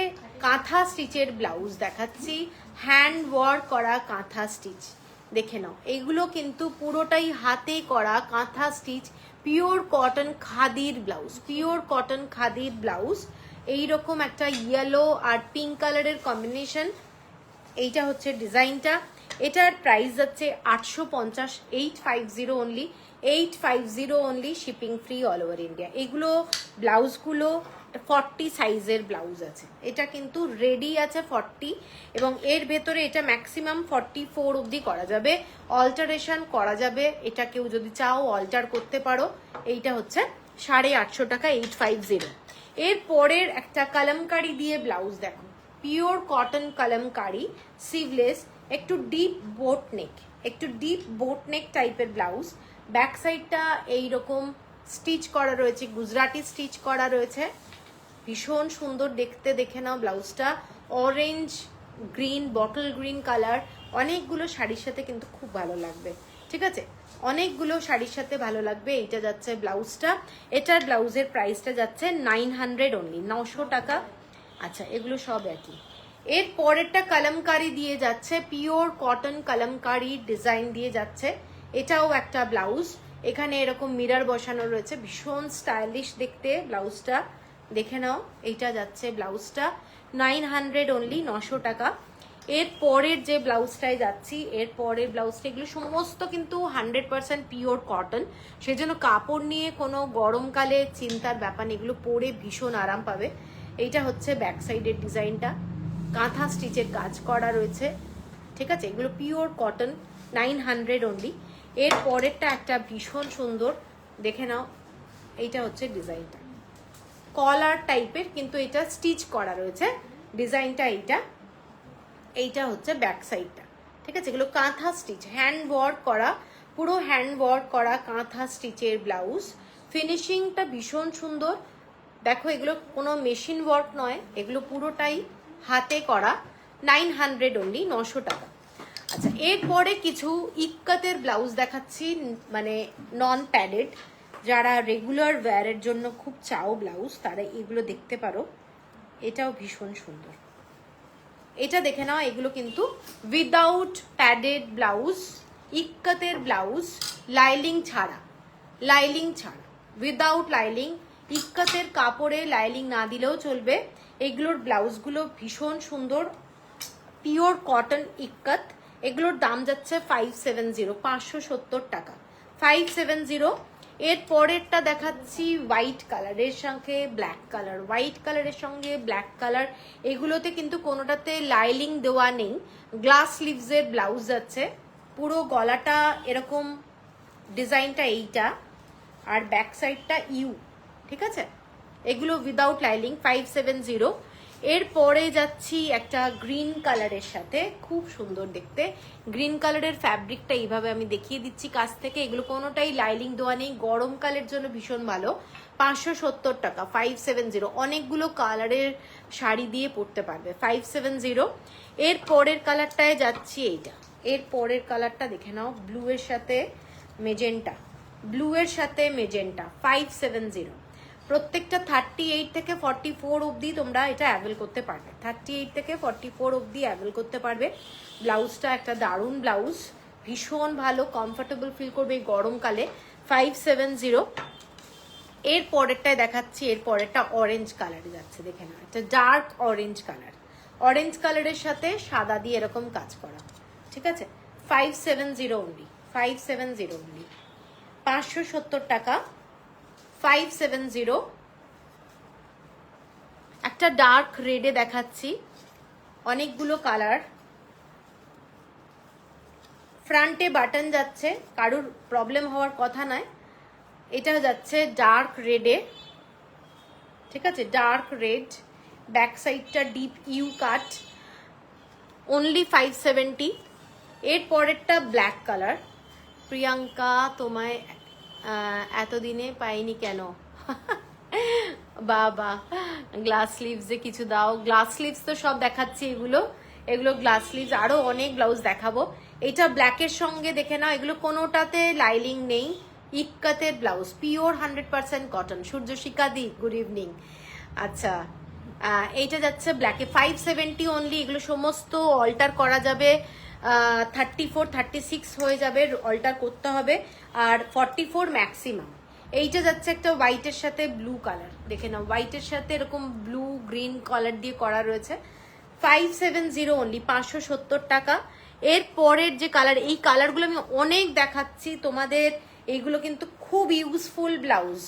কাঁথা স্টিচের ব্লাউজ দেখাচ্ছি, হ্যান্ড ওয়ার্ক করা কাঁথা স্টিচ, দেখে নাও। এগুলো কিন্তু পুরোটাই হাতে করা কাঁথা স্টিচ, পিওর কটন খাদির ব্লাউজ, এইরকম একটা ইয়েলো আর পিঙ্ক কালারের কম্বিনেশন। এইটা হচ্ছে ডিজাইনটা। এটার প্রাইস যাচ্ছে 850, 850 only, 850 only, shipping free all over India. এগুলো ব্লাউজগুলো 40 সাইজের ব্লাউজ আছে, এটা কিন্তু রেডি আছে 40, এবং এর ভেতরে এটা ম্যাক্সিমাম 44 অবধি করা যাবে, অল্টারেশন করা যাবে, এটা কেউ যদি চাও অল্টার করতে পারো। এইটা হচ্ছে 850 টাকা, 850। এর পরের একটা কালামকারি দিয়ে ব্লাউজ দেখো, পিওর কটন কালামকারি, সিভলেস, একটু ডিপ বোট নেক টাইপের ব্লাউজ। ব্যাক সাইডটা এইরকম স্টিচ করা রয়েছে, গুজরাটি স্টিচ করা রয়েছে, ভীষণ সুন্দর দেখতে, দেখে নাও ব্লাউজটা, orange green, bottle green colour, অনেকগুলো শাড়ির সাথে কিন্তু খুব ভালো লাগবে, ঠিক আছে, অনেকগুলো শাড়ির সাথে ভালো লাগবে। এইটা যাচ্ছে ব্লাউজটা, এটার ব্লাউজের প্রাইসটা যাচ্ছে 900 অনলি, 900 টাকা। আচ্ছা, এগুলো সব একই। এর পরেরটা কালামকারি দিয়ে যাচ্ছে, পিওর কটন কালামকারি ডিজাইন দিয়ে যাচ্ছে, এটাও একটা ব্লাউজ, এখানে এরকম মিরর বসানো রয়েছে, ভীষণ স্টাইলিশ দেখতে ব্লাউজটা, দেখে নাও। এইটা যাচ্ছে ব্লাউজটা 900 অনলি, 900 টাকা। এর পরের যে ব্লাউজটায় যাচ্ছি, এর পরের ব্লাউজটা, এগুলো সমস্ত কিন্তু 100% পিওর কটন, সেজন্য কাপড় নিয়ে কোনো গরমকালে চিন্তার ব্যাপার নেই, এগুলো পরে ভীষণ আরাম পাবে। এইটা হচ্ছে ব্যাক সাইডের ডিজাইনটা, কাঁথা স্টিচের কাজ করা রয়েছে, ঠিক আছে, এগুলো পিওর কটন, 900 অনলি। এর পরেরটা একটা ভীষণ সুন্দর, দেখে নাও। এইটা হচ্ছে ডিজাইনটা, কলার টাইপের, কিন্তু এটা স্টিচ করা রয়েছে ডিজাইনটা। এইটা হচ্ছে ব্যাক সাইডটা, ঠিক আছে, এগুলো কাঁথা স্টিচ, হ্যান্ড ওয়ার্ক করা, পুরো হ্যান্ড ওয়ার্ক করা কাঁথা স্টিচের ব্লাউজ, ফিনিশিংটা ভীষণ সুন্দর। দেখো এগুলো কোনো মেশিন ওয়ার্ক নয়, এগুলো পুরোটাই হাতে করা। 900 অনলি, 900 টাকা। আচ্ছা, এরপরে কিছু ইক্কাতের ব্লাউজ দেখাচ্ছি, মানে নন প্যাডেড। যারা রেগুলার ওয়্যারের জন্য খুব চাও ব্লাউজ, তারা এগুলো দেখতে পারো। এটাও ভীষণ সুন্দর, এটা দেখে নাও। এগুলো কিন্তু উইদাউট প্যাডেড ব্লাউজ, ইক্কাতের ব্লাউজ, লাইলিং ছাড়া, লাইলিং ছাড়া, উইদাউট লাইলিং। ইক্কাতের কাপড়ে লাইলিং না দিলেও চলবে। এগুলোর ব্লাউজগুলো ভীষণ সুন্দর, পিওর কটন ইক্কাত। এগুলোর দাম যাচ্ছে 570, 570 টাকা, 570। এর পরেরটা দেখাচ্ছি হোয়াইট কালারের সঙ্গে ব্ল্যাক কালার, হোয়াইট কালারের সঙ্গে ব্ল্যাক কালার। এগুলোতে কিন্তু কোনোটাতে লাইলিং দেওয়া নেই, গ্লাস স্লিভসের ব্লাউজ যাচ্ছে। পুরো গলাটা এরকম, ডিজাইনটা এইটা, আর ব্যাক সাইডটা ইউ, ঠিক আছে। এগুলো উইদাউট লাইলিং, 570। এরপরে যাচ্ছি একটা গ্রিন কালারের সাথে, খুব সুন্দর দেখতে। গ্রিন কালারের ফ্যাব্রিকটা এইভাবে আমি দেখিয়ে দিচ্ছি কাছ থেকে। এগুলো কোনোটাই লাইলিং দেওয়া নেই, গরমকালের জন্য ভীষণ ভালো। 570 টাকা, 570। অনেকগুলো কালারের শাড়ি দিয়ে পরতে পারবে, 570। এর পরের কালারটায় যাচ্ছি এইটা। এর পরের কালারটা দেখে নাও, ব্লু এর সাথে মেজেন্টা, ব্লু এর সাথে মেজেন্টা, 570। প্রত্যেকটা 38 থেকে 44 অবধি তোমরা এটা অ্যাভেল করতে পারবে, 38 থেকে 44 অবধি অ্যাভেল করতে পারবে। ব্লাউজটা একটা দারুণ ব্লাউজ, ভীষণ ভালো, কমফোর্টেবল ফিল করবে এই গরমকালে, 570। এর পরেরটায় দেখাচ্ছি, এর পরেরটা অরেঞ্জ কালারে যাচ্ছে, দেখে না, এটা ডার্ক অরেঞ্জ কালার, অরেঞ্জ কালারের সাথে সাদা দিয়ে এরকম কাজ করা, ঠিক আছে। 570 অনলি, 570 অনলি, 570 টাকা, 570। একটা ডার্ক রেডে দেখাচ্ছি, অনেকগুলো কালার, ফ্রন্টে বাটন যাচ্ছে, কারোর প্রবলেম হওয়ার কথা নয়। এটা যাচ্ছে ডার্ক রেডে, ঠিক আছে, ডার্ক রেড, ব্যাক সাইডটা ডিপ ইউ কাট, অনলি 570। এর পরেরটা ব্ল্যাক কালার। প্রিয়াঙ্কা, তোমায় এতদিনে পাইনি কেন? বাবা, গ্লাস স্লিভসে কিছু দাও। গ্লাস স্লিভস তো সব দেখাচ্ছি, এগুলো এগুলো গ্লাস স্লিভস, আরো অনেক ব্লাউজ দেখাবো। এটা ব্ল্যাকের সঙ্গে দেখে নাও, এগুলো কোনোটাতে লাইলিং নেই, ইক্কাতের ব্লাউজ, পিওর 100% কটন। সূর্যশিখা দি, গুড ইভিনিং। আচ্ছা, এইটা যাচ্ছে ব্ল্যাকে, 570 অনলি। এগুলো সমস্ত অল্টার করা যাবে, 34, 36 হয়ে যাবে, অল্টার করতে হবে, আর 44 ম্যাক্সিমাম। এইটা যাচ্ছে একটা হোয়াইটের সাথে ব্লু কালার, দেখে নাও, হোয়াইটের সাথে এরকম ব্লু গ্রিন কালার দিয়ে করা রয়েছে, 570 অনলি, 570 টাকা। এর পরের যে কালার, এই কালারগুলো আমি অনেক দেখাচ্ছি তোমাদের, এইগুলো কিন্তু খুব ইউজফুল ব্লাউজ।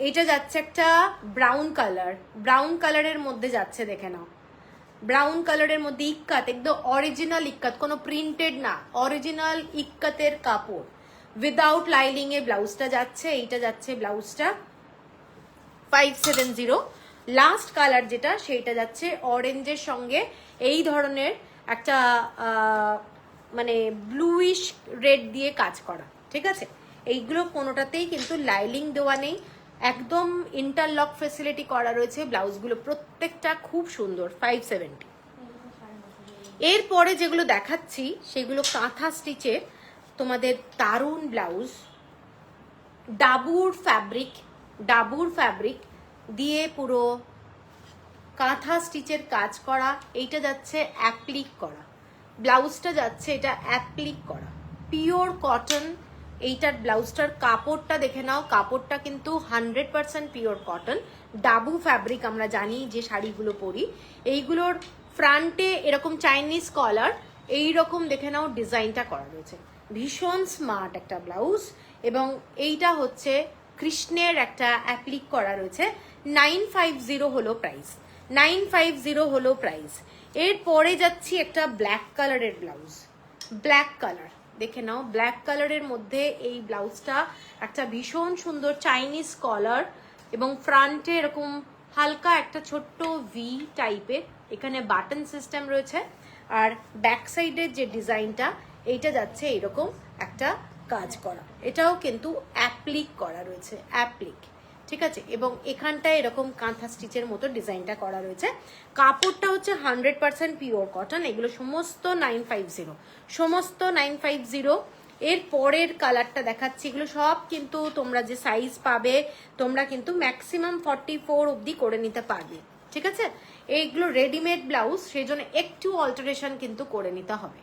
এটা যাচ্ছে একটা ব্রাউন কালার, ব্রাউন কালারের মধ্যে যাচ্ছে, দেখে নাও, ব্রাউন কালারের মধ্যে ইক্কাত, একদম অরিজিনাল ইক্কাত, কোনো প্রিন্টেড না, অরিজিনাল ইক্কাতের কাপড়, উইদাউট লাইলিং এ ব্লাউজটা যাচ্ছে। এইটা যাচ্ছে ব্লাউজটা 570। লাস্ট কালার যেটা, সেইটা যাচ্ছে অরেঞ্জের সঙ্গে এই ধরনের একটা মানে ব্লুইশ রেড দিয়ে কাজ করা, ঠিক আছে। এইগুলো কোনোটাতেই কিন্তু লাইলিং দেওয়া নেই, একদম ইন্টারলক ফেসিলিটি করা রয়েছে। ব্লাউজগুলো প্রত্যেকটা খুব সুন্দর, 570। এরপরে যেগুলো দেখাচ্ছি সেগুলো কাঁথা স্টিচের তোমাদের দারুণ blouse, Dabur fabric, Dabur fabric দিয়ে পুরো কাঁথা স্টিচের কাজ করা। এইটা যাচ্ছে অ্যাপ্লিক করা, ব্লাউজটা যাচ্ছে এটা অ্যাপ্লিক করা, পিওর কটন। এইটার ব্লাউজটার কাপড়টা দেখে নাও, কাপড়টা কিন্তু 100% পিওর কটন, ডাবু ফ্যাব্রিক। আমরা জানি যে শাড়িগুলো পরি, এইগুলোর ফ্রন্টে এরকম চাইনিজ কলার, এইরকম দেখে নাও ডিজাইনটা করা রয়েছে, ভীষণ স্মার্ট একটা ব্লাউজ। এবং এইটা হচ্ছে কৃষ্ণের একটা অ্যাপ্লিক করা রয়েছে, 950 হলো প্রাইস, 950 হলো প্রাইস। এরপরে যাচ্ছি একটা ব্ল্যাক কালারের ব্লাউজ, ব্ল্যাক কালার দেখে নাও, ব্ল্যাক কালারের মধ্যে এই ব্লাউজটা একটা ভীষণ সুন্দর চাইনিজ কলার, এবং ফ্রন্টে এরকম হালকা একটা ছোট্ট ভি টাইপের, এখানে বাটন সিস্টেম রয়েছে। আর ব্যাক সাইডের যে ডিজাইনটা, এইটা যাচ্ছে এরকম একটা কাজ করা, এটাও কিন্তু অ্যাপ্লিক করা রয়েছে, অ্যাপ্লিক, ঠিক আছে। এবং এখানটায় এরকম কাঁথা স্টিচের মতো ডিজাইনটা করা রয়েছে। কাপড়টা হচ্ছে 100% পিওর কটন, এগুলো সমস্ত 950, সমস্ত 950। এর পরের কালারটা দেখাচ্ছি, এগুলো সব কিন্তু তোমরা যে সাইজ পাবে তোমরা কিন্তু ম্যাক্সিমাম 44 অবধি করে নিতে পারবে, ঠিক আছে। এইগুলো রেডিমেড ব্লাউজ, সেই জন্য একটু অল্টারেশন কিন্তু করে নিতে হবে।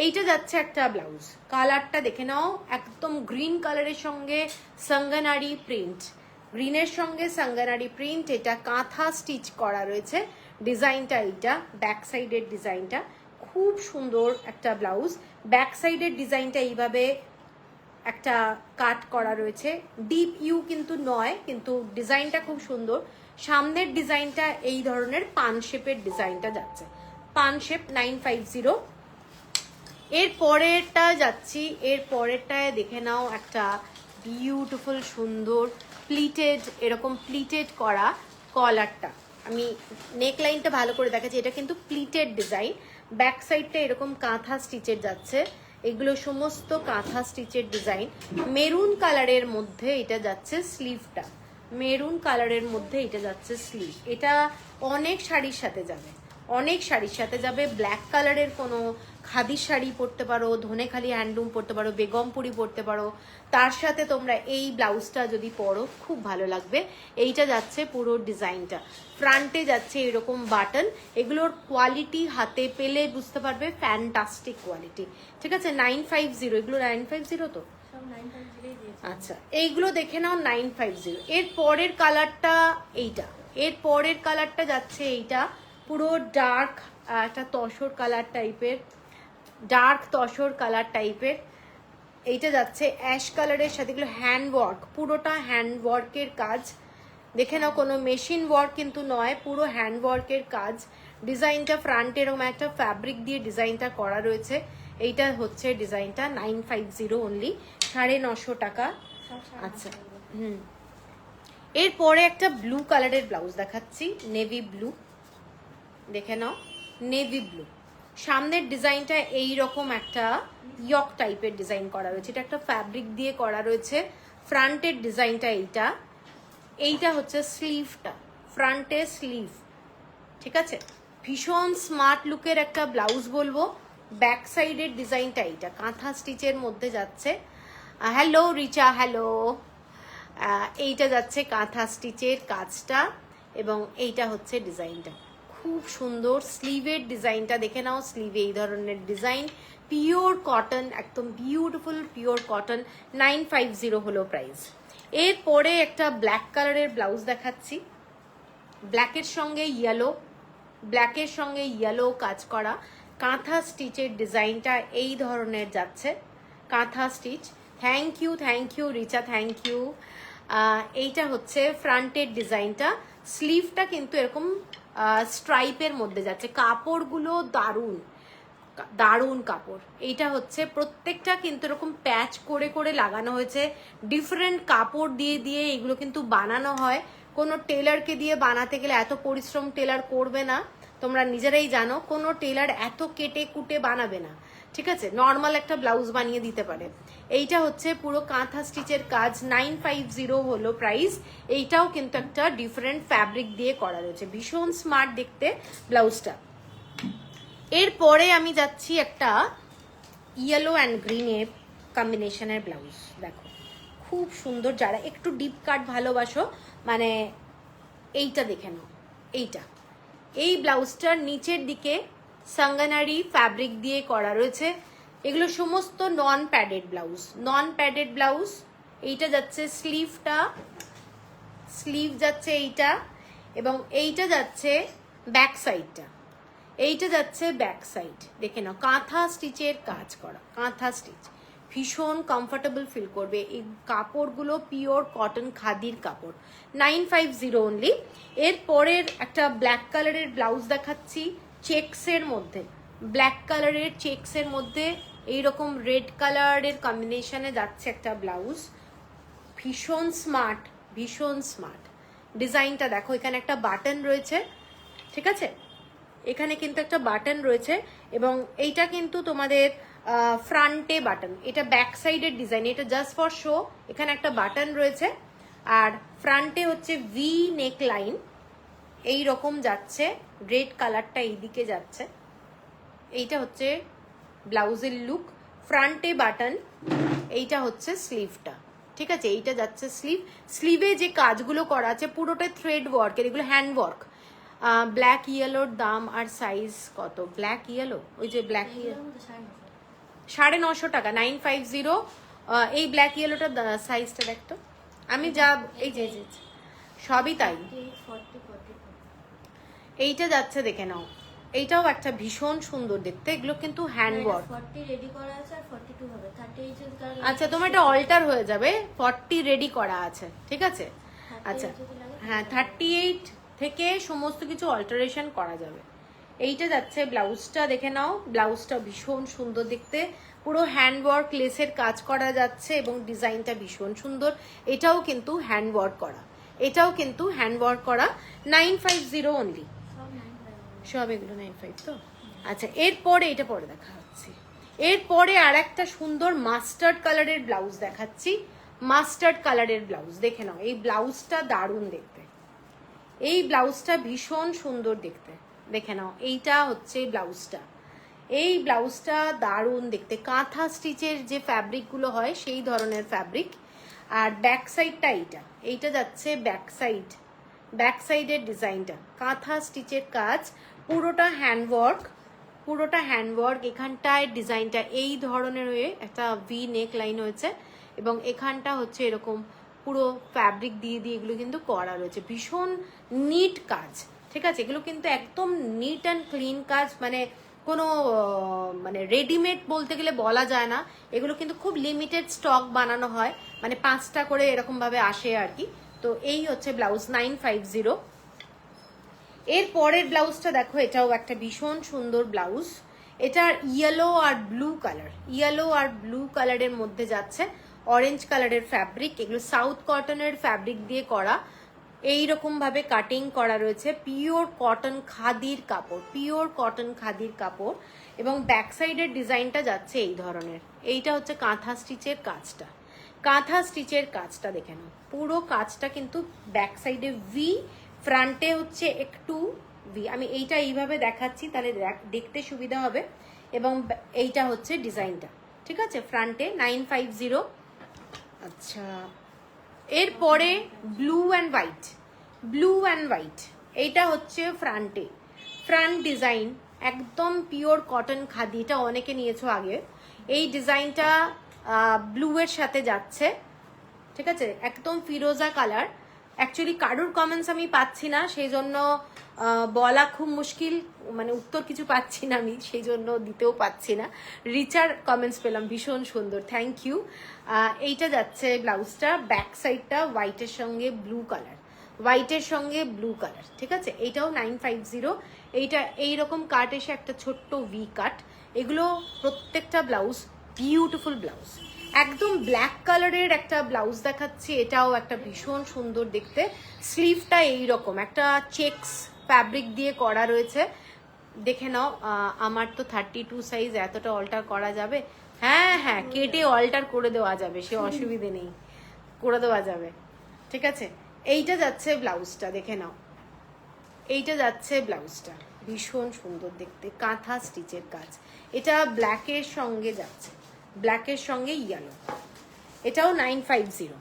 এইটা যাচ্ছে একটা ব্লাউজ, কালারটা দেখে নাও, একদম গ্রিন কালারের সঙ্গে সাঙ্গানারি প্রিন্ট, গ্রিনের সঙ্গে সাঙ্গানারি প্রিন্ট, এটা কাঁথা স্টিচ করা রয়েছে। ডিজাইনটা এইটা, ব্যাক সাইডের ডিজাইনটা খুব সুন্দর একটা ব্লাউজ। ব্যাক সাইডের ডিজাইনটা এইভাবে একটা কাট করা রয়েছে, ডিপ ইউ কিন্তু নয়, কিন্তু ডিজাইনটা খুব সুন্দর। সামনের ডিজাইনটা এই ধরনের পান শেপের ডিজাইনটা যাচ্ছে, পান শেপ 950। এর পরেরটা যাচ্ছি, এর পরেরটায় দেখে নাও, একটা বিউটিফুল সুন্দর প্লিটেড, এরকম প্লিটেড করা কলারটা। আমি নেক লাইনটা ভালো করে দেখাচ্ছি, এটা কিন্তু প্লিটেড ডিজাইন। ব্যাক সাইডটা এরকম কাঁথা স্টিচের যাচ্ছে, এগুলো সমস্ত কাঁথা স্টিচের ডিজাইন। মেরুন কালারের মধ্যে এটা যাচ্ছে স্লিভটা, মেরুন কালারের মধ্যে এটা যাচ্ছে স্লিভ। এটা অনেক শাড়ির সাথে যাবে, অনেক শাড়ির সাথে যাবে। ব্ল্যাক কালারের কোনো খাদি শাড়ি পরতে পারো, ধনেখালি হ্যান্ডলুম পরতে পারো, বেগমপুরি পরতে পারো, তার সাথে তোমরা এই ব্লাউজটা যদি পরো খুব ভালো লাগবে। এইটা যাচ্ছে পুরো ডিজাইনটা, ফ্রন্টে যাচ্ছে এরকম বাটন। এগুলোর কোয়ালিটি হাতে পেলে বুঝতে পারবে, ফ্যান্টাস্টিক কোয়ালিটি, ঠিক আছে। 950, এগুলো 950 তো, আচ্ছা এইগুলো দেখে নাও 950। এর পরের কালারটা এইটা, এর পরের কালারটা যাচ্ছে এইটা, পুরো ডার্ক একটা তসর কালার টাইপের, ডার্ক তসর কালার টাইপের। এইটা যাচ্ছে অ্যাশ কালারের সাথে, এগুলো হ্যান্ড ওয়ার্ক, পুরোটা হ্যান্ড ওয়ার্কের কাজ, দেখে নাও, কোনো মেশিন ওয়ার্ক কিন্তু নয়, পুরো হ্যান্ড ওয়ার্কের কাজ। ডিজাইনটা ফ্রন্টে এরকম একটা ফ্যাব্রিক দিয়ে ডিজাইনটা করা রয়েছে। এইটা হচ্ছে ডিজাইনটা 950 অনলি, 950 টাকা। আচ্ছা এরপরে একটা ব্লু কালারের ব্লাউজ দেখাচ্ছি, নেভি ব্লু, দেখে নাও, নেভি ব্লু। সামনের ডিজাইনটা এইরকম একটা ইয়ক টাইপের ডিজাইন করা রয়েছে, এটা একটা ফ্যাব্রিক দিয়ে করা রয়েছে। ফ্রন্টের ডিজাইনটা এইটা, এইটা হচ্ছে স্লিভটা, ফ্রন্টে স্লিভ, ঠিক আছে। ভীষণ স্মার্ট লুকের একটা ব্লাউজ বলবো। ব্যাক সাইডের ডিজাইনটা এইটা, কাঁথা স্টিচের মধ্যে যাচ্ছে। Hello Richa, hello. এইটা যাচ্ছে কাঁথা স্টিচের কাজটা, এবং এইটা হচ্ছে ডিজাইনটা খুব সুন্দর। স্লিভের ডিজাইনটা দেখে নাও, স্লিভে এই ধরনের ডিজাইন, পিওর কটন, একদম বিউটিফুল পিওর কটন। 950 হলো প্রাইস। এরপরে একটা ব্ল্যাক কালারের ব্লাউজ দেখাচ্ছি, ব্ল্যাকের সঙ্গে ইয়েলো, ব্ল্যাকের সঙ্গে ইয়েলো কাজ করা, কাঁথা স্টিচের ডিজাইনটা এই ধরনের যাচ্ছে, kantha stitch. Thank you Richa, thank you. এইটা হচ্ছে ফ্রন্টের ডিজাইনটা, স্লিভটা কিন্তু এরকম স্ট্রাইপের মধ্যে যাচ্ছে। কাপড়গুলো দারুণ দারুণ কাপড়। এইটা হচ্ছে প্রত্যেকটা কিন্তু এরকম প্যাচ করে করে লাগানো হয়েছে, ডিফারেন্ট কাপড় দিয়ে দিয়ে এগুলো কিন্তু বানানো হয়। কোনো টেলারকে দিয়ে বানাতে গেলে এত পরিশ্রম টেলার করবে না, তোমরা নিজেরাই জানো, কোনো টেলার এত কেটে কুটে বানাবে না, ঠিক আছে। নর্মাল একটা ব্লাউজ বানিয়ে দিতে পারে। এইটা হচ্ছে পুরো কাঁথা স্টিচের কাজ, 950 হলো প্রাইস। এইটাও কিন্তু একটা ডিফারেন্ট ফ্যাব্রিক দিয়ে করা রয়েছে, ভীষণ স্মার্ট দেখতে ব্লাউজটা। এরপরে আমি যাচ্ছি একটা ইয়েলো অ্যান্ড গ্রিনের কম্বিনেশনের ব্লাউজ, দেখো খুব সুন্দর। যারা একটু ডিপ কাট ভালোবাসো, মানে এইটা দেখে নাও, এইটা, এই ব্লাউজটার নিচের দিকে সাঙ্গানারি ফ্যাব্রিক দিয়ে করা রয়েছে। এগুলো সমস্ত নন প্যাডেড ব্লাউজ, নন প্যাডেড ব্লাউজ। এইটা যাচ্ছে স্লিভটা, স্লিভ যাচ্ছে এইটা, এবং এইটা যাচ্ছে ব্যাক সাইডটা, এইটা যাচ্ছে ব্যাক সাইড। দেখে নাও, কাঁথা স্টিচের কাজ করা, কাঁথা স্টিচ, ভীষণ কমফোর্টেবল ফিল করবে। এই কাপড়গুলো পিওর কটন খাদির কাপড়, 950 অনলি। এরপরের একটা ব্ল্যাক কালারের ব্লাউজ দেখাচ্ছি, চেক্সের মধ্যে, ব্ল্যাক কালারের চেক্সের মধ্যে এইরকম রেড কালারের কম্বিনেশনে যাচ্ছে একটা ব্লাউজ, ভীষণ স্মার্ট, ভীষণ স্মার্ট। ডিজাইনটা দেখো, এখানে একটা বাটন রয়েছে, ঠিক আছে, এখানে কিন্তু একটা বাটন রয়েছে, এবং এইটা কিন্তু তোমাদের ফ্রন্টে বাটন, এটা ব্যাক সাইডের ডিজাইন, এটা জাস্ট ফর শো। এখানে একটা বাটন রয়েছে আর ফ্রন্টে হচ্ছে ভি নেক লাইন এই রকম যাচ্ছে, রেড কালারটা এইদিকে যাচ্ছে। এইটা হচ্ছে ব্লাউজের লুক, ফ্রন্টে বাটন, এইটা হচ্ছে স্লিভটা, ঠিক আছে। এইটা যাচ্ছে স্লিভ, স্লিভে যে কাজগুলো করা আছে পুরোটা থ্রেড ওয়ার্কের, এগুলো হ্যান্ড ওয়ার্ক। ব্ল্যাক ইয়েলোর দাম আর সাইজ কত? ব্ল্যাক ইয়েলো, ওই যে ব্ল্যাক ইয়েলো 950 টাকা, 950। এই ব্ল্যাক ইয়েলোটার সাইজটা দেখতো, আমি যা এই যে সবই তাই। এইটা যাচ্ছে দেখে নাও, এইটাও একটা ভীষণ সুন্দর দেখতে, এগুলো কিন্তু হ্যান্ড ওয়ার্ক। 40 রেডি করা আছে আর 42 হবে, 38 যদি কারো আচ্ছা তোমার এটা অল্টার হয়ে যাবে, 40 রেডি করা আছে, ঠিক আছে। আচ্ছা হ্যাঁ, 38 থেকে সমস্ত কিছু অল্টারেশন করা যাবে। এইটা যাচ্ছে ব্লাউজটা দেখে নাও, ব্লাউজটা ভীষণ সুন্দর দেখতে, পুরো হ্যান্ড ওয়ার্ক লেসের কাজ করা যাচ্ছে এবং ডিজাইনটা ভীষণ সুন্দর। এটাও কিন্তু হ্যান্ড ওয়ার্ক করা, এটাও কিন্তু হ্যান্ড ওয়ার্ক করা, 950 অনলি। সব এগুলো 95 তো। আচ্ছা এরপরে এটা পরে দেখা হচ্ছে, এরপরে আর একটা সুন্দর মাস্টার্ড কালারের ব্লাউজ দেখাচ্ছি। মাস্টার্ড কালারের ব্লাউজ দেখে নাও, এই ব্লাউজটা দারুণ দেখতে, এই ব্লাউজটা ভীষণ সুন্দর দেখতে, দেখে নাও। এইটা হচ্ছে ব্লাউজটা, এই ব্লাউজটা দারুণ দেখতে, কাঁথা স্টিচের যে ফ্যাব্রিকগুলো হয় সেই ধরনের ফ্যাব্রিক। আর ব্যাক সাইডটা এইটা, এইটা যাচ্ছে ব্যাক সাইড, ব্যাক সাইডের ডিজাইনটা কাঁথা স্টিচের কাজ, পুরোটা হ্যান্ডওয়ার্ক, পুরোটা হ্যান্ডওয়ার্ক। এখানটায় ডিজাইনটা এই ধরনের হয়ে একটা ভি নেক লাইন হয়েছে এবং এখানটা হচ্ছে এরকম পুরো ফ্যাব্রিক দিয়ে দিয়ে এগুলো কিন্তু করা রয়েছে, ভীষণ নিট কাজ, ঠিক আছে। এগুলো কিন্তু একদম নিট অ্যান্ড ক্লিন কাজ, মানে কোনো মানে রেডিমেড বলতে গেলে বলা যায় না, এগুলো কিন্তু খুব লিমিটেড স্টক বানানো হয়, মানে 5টা করে এরকম ভাবে আসে আর কি। তো এই হচ্ছে ব্লাউজ 950। এর পরের ব্লাউজটা দেখো, এটাও একটা ভীষণ সুন্দর ব্লাউজ, এটা ইয়েলো আর ব্লু কালার, ইয়েলো আর ব্লু কালারের মধ্যে যাচ্ছে, অরেঞ্জ কালারের ফ্যাব্রিক, এগুলো সাউথ কটনের ফ্যাব্রিক দিয়ে করা, এইরকম ভাবে কাটিং করা রয়েছে, পিওর কটন খাদির কাপড়, পিওর কটন খাদির কাপড়। এবং ব্যাক সাইডের ডিজাইনটা যাচ্ছে এই ধরনের, এইটা হচ্ছে কাঁথা স্টিচের কাজটা, কাঁথা স্টিচের কাজটা দেখে নাও, পুরো কাজটা কিন্তু ব্যাক সাইডে ভি, ফ্রন্টে হচ্ছে একটু ভি। আমি এইটা এইভাবে দেখাচ্ছি তাহলে দেখতে সুবিধা হবে। এবং এইটা হচ্ছে ডিজাইনটা, ঠিক আছে, ফ্রন্টে 950। আচ্ছা এরপরে blue and white, blue and white, এইটা হচ্ছে ফ্রন্টে, ফ্রন্ট ডিজাইন একদম পিওর কটন খাদি, এটা অনেকে নিয়েছো আগে। এই ডিজাইনটা ব্লু এর সাথে যাচ্ছে, ঠিক আছে, একদম ফিরোজা কালার। অ্যাকচুয়ালি কারুর কমেন্টস আমি পাচ্ছি না, সেই জন্য বলা খুব মুশকিল, মানে উত্তর কিছু পাচ্ছি না আমি, সেই জন্য দিতেও পাচ্ছি না। রিচার কমেন্টস পেলাম, ভীষণ সুন্দর, থ্যাংক ইউ। এইটা যাচ্ছে ব্লাউজটা, ব্যাক সাইডটা হোয়াইটের সঙ্গে ব্লু কালার, হোয়াইটের সঙ্গে ব্লু কালার, ঠিক আছে। এইটাও 950। এইটা এইরকম কাট এসে একটা ছোট্ট ভি কাট, এগুলো প্রত্যেকটা ব্লাউজ বিউটিফুল ব্লাউজ। একদম ব্ল্যাক কালারের একটা ব্লাউজ দেখাচ্ছি, এটাও একটা ভীষণ সুন্দর দেখতে, স্লিভটা এইরকম একটা চেকস ফ্যাব্রিক দিয়ে করা রয়েছে, দেখে নাও। আমার তো 32 সাইজ, এতটা অল্টার করা যাবে? হ্যাঁ হ্যাঁ, কেটে অল্টার করে দেওয়া যাবে, সে অসুবিধে নেই, করে দেওয়া যাবে, ঠিক আছে। এইটা যাচ্ছে ব্লাউজটা দেখে নাও, এইটা যাচ্ছে ব্লাউজটা, ভীষণ সুন্দর দেখতে, কাঁথা স্টিচের কাজ, এটা ব্ল্যাকের সঙ্গে যাচ্ছে, ব্ল্যাকের সঙ্গে ইয়েলো, এটাও 950।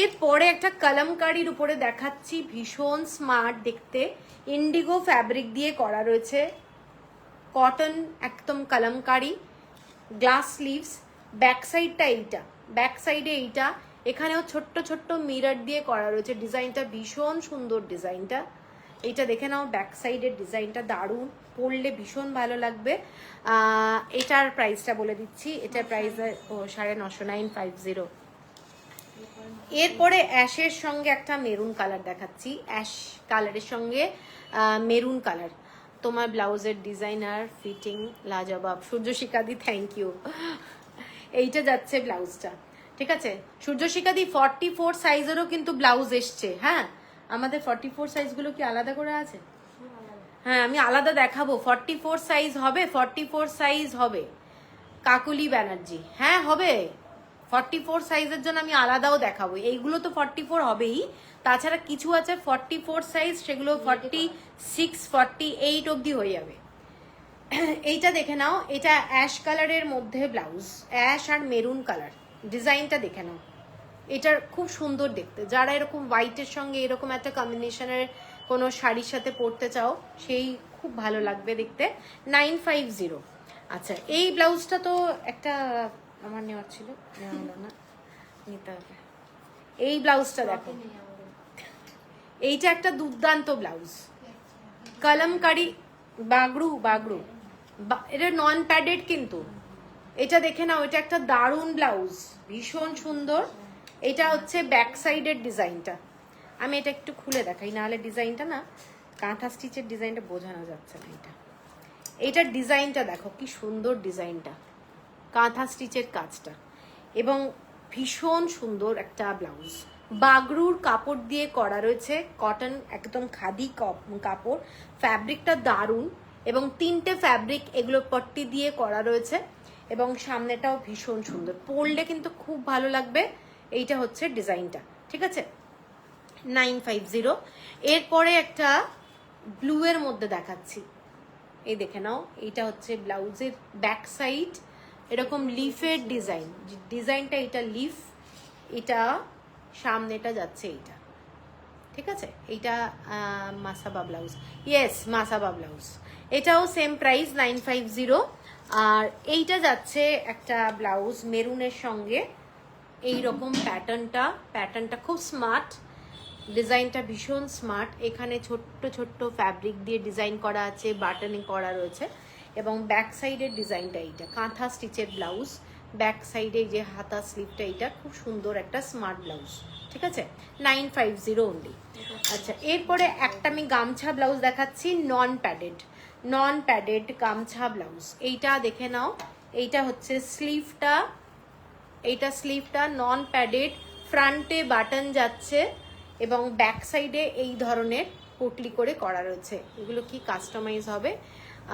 এরপরে একটা কালামকারির উপরে দেখাচ্ছি, ভীষণ স্মার্ট দেখতে, ইন্ডিগো ফ্যাব্রিক দিয়ে করা রয়েছে, কটন একদম কালামকারি, গ্লাস স্লিভস, ব্যাক সাইডটা এইটা, ব্যাক সাইডে এইটা, এখানেও ছোট্ট ছোট্ট মিরর দিয়ে করা রয়েছে, ডিজাইনটা ভীষণ সুন্দর, ডিজাইনটা এইটা দেখে নাও, ব্যাক সাইডের ডিজাইনটা দারুণ, পরলে ভীষণ ভালো লাগবে। এটার প্রাইসটা বলে দিচ্ছি, এটার প্রাইস 950, 950। এরপরে অ্যাশের সঙ্গে একটা মেরুন কালার দেখাচ্ছি, অ্যাশ কালারের সঙ্গে মেরুন কালার। তোমার ব্লাউজের ডিজাইনার ফিটিং লাজবাব, সূর্যশিকাদি, থ্যাংক ইউ। এইটা যাচ্ছে ব্লাউজটা, ঠিক আছে। সূর্যশিকাদি 44 সাইজেরও কিন্তু ব্লাউজ এসছে, হ্যাঁ আমাদের 44 সাইজগুলো কি আলাদা করে আছে? হ্যাঁ আমি আলাদা দেখাবো, 44 সাইজ হবে, 44 সাইজ হবে, কাকুলি ব্যানার্জি, হ্যাঁ হবে। 44 সাইজের জন্য আমি আলাদাও দেখাবো। এইগুলো তো 44 হবেই, তাছাড়া কিছু আছে 44 সাইজ, সেগুলো 46 48 অবধি হয়ে যাবে। এইটা দেখে নাও, এটা অ্যাশ কালারের মধ্যে ব্লাউজ, অ্যাশ আর মেরুন কালার, ডিজাইনটা দেখে নাও। এটার খুব সুন্দর দেখতে, যারা এরকম হোয়াইটের সঙ্গে এরকম একটা কম্বিনেশনের কোনো শাড়ির সাথে পরতে চাও, সেই খুব ভালো লাগবে দেখতে। 950। আচ্ছা, এই ব্লাউজটা তো একটা আমার নেওয়ার ছিল, নেওয়া হলো না, নিতে হবে। এই ব্লাউজটা দেখো, এইটা একটা দুর্দান্ত ব্লাউজ, কলমকারি বাগড়ু বাগড়ু, এটা নন প্যাডেড কিন্তু। এটা দেখে নাও, এটা একটা দারুণ ব্লাউজ, ভীষণ সুন্দর। এটা হচ্ছে ব্যাক সাইডের ডিজাইনটা, আমি এটা একটু খুলে দেখাই, নাহলে ডিজাইনটা না, কাঁথা স্টিচের ডিজাইনটা বোঝানো যাচ্ছে না। এটার ডিজাইনটা দেখো কি সুন্দর, ডিজাইনটা কাঁথা স্টিচের কাজটা, এবং ভীষণ সুন্দর একটা ব্লাউজ। বাগরুর কাপড় দিয়ে করা রয়েছে, কটন একদম খাদি কাপড়, ফ্যাব্রিকটা দারুণ, এবং 3টে ফ্যাব্রিক এগুলো পট্টি দিয়ে করা রয়েছে, এবং সামনেটাও ভীষণ সুন্দর, পরলে কিন্তু খুব ভালো লাগবে। এইটা হচ্ছে ডিজাইনটা, ঠিক আছে। 950। এরপরে একটা ব্লু এর মধ্যে দেখাচ্ছি, এই দেখে নাও, এইটা হচ্ছে ব্লাউজের ব্যাক সাইড, এরকম লিফের ডিজাইন, ডিজাইনটা এটা লিফ, এটা সামনেটা যাচ্ছে এইটা, ঠিক আছে। এইটা Masaba blouse, yes Masaba blouse, এটাও সেম প্রাইস 950। আর এইটা যাচ্ছে একটা ব্লাউজ মেরুনের সঙ্গে, এইরকম প্যাটার্নটা খুব স্মার্ট, ডিজাইনটা ভীষণ স্মার্ট। এখানে ছোট্ট ছোট্ট ফ্যাব্রিক দিয়ে ডিজাইন করা আছে, বাটনিং করা রয়েছে, এবং ব্যাক সাইডের ডিজাইনটা এইটা কাঁথা স্টিচের ব্লাউজ, ব্যাক সাইডে যে হাতা স্লিভটা, এইটা খুব সুন্দর একটা স্মার্ট ব্লাউজ, ঠিক আছে। 950 অনলি। আচ্ছা, এরপরে একটা আমি গামছা ব্লাউজ দেখাচ্ছি, নন প্যাডেড গামছা ব্লাউজ। এইটা দেখে নাও, এইটা হচ্ছে স্লিভটা, এইটা স্লিভটা নন প্যাডেড, ফ্রন্টে বাটন যাচ্ছে, এবং ব্যাক সাইডে এই ধরনের পুটলি করে করা রয়েছে। এগুলো কি কাস্টমাইজ হবে,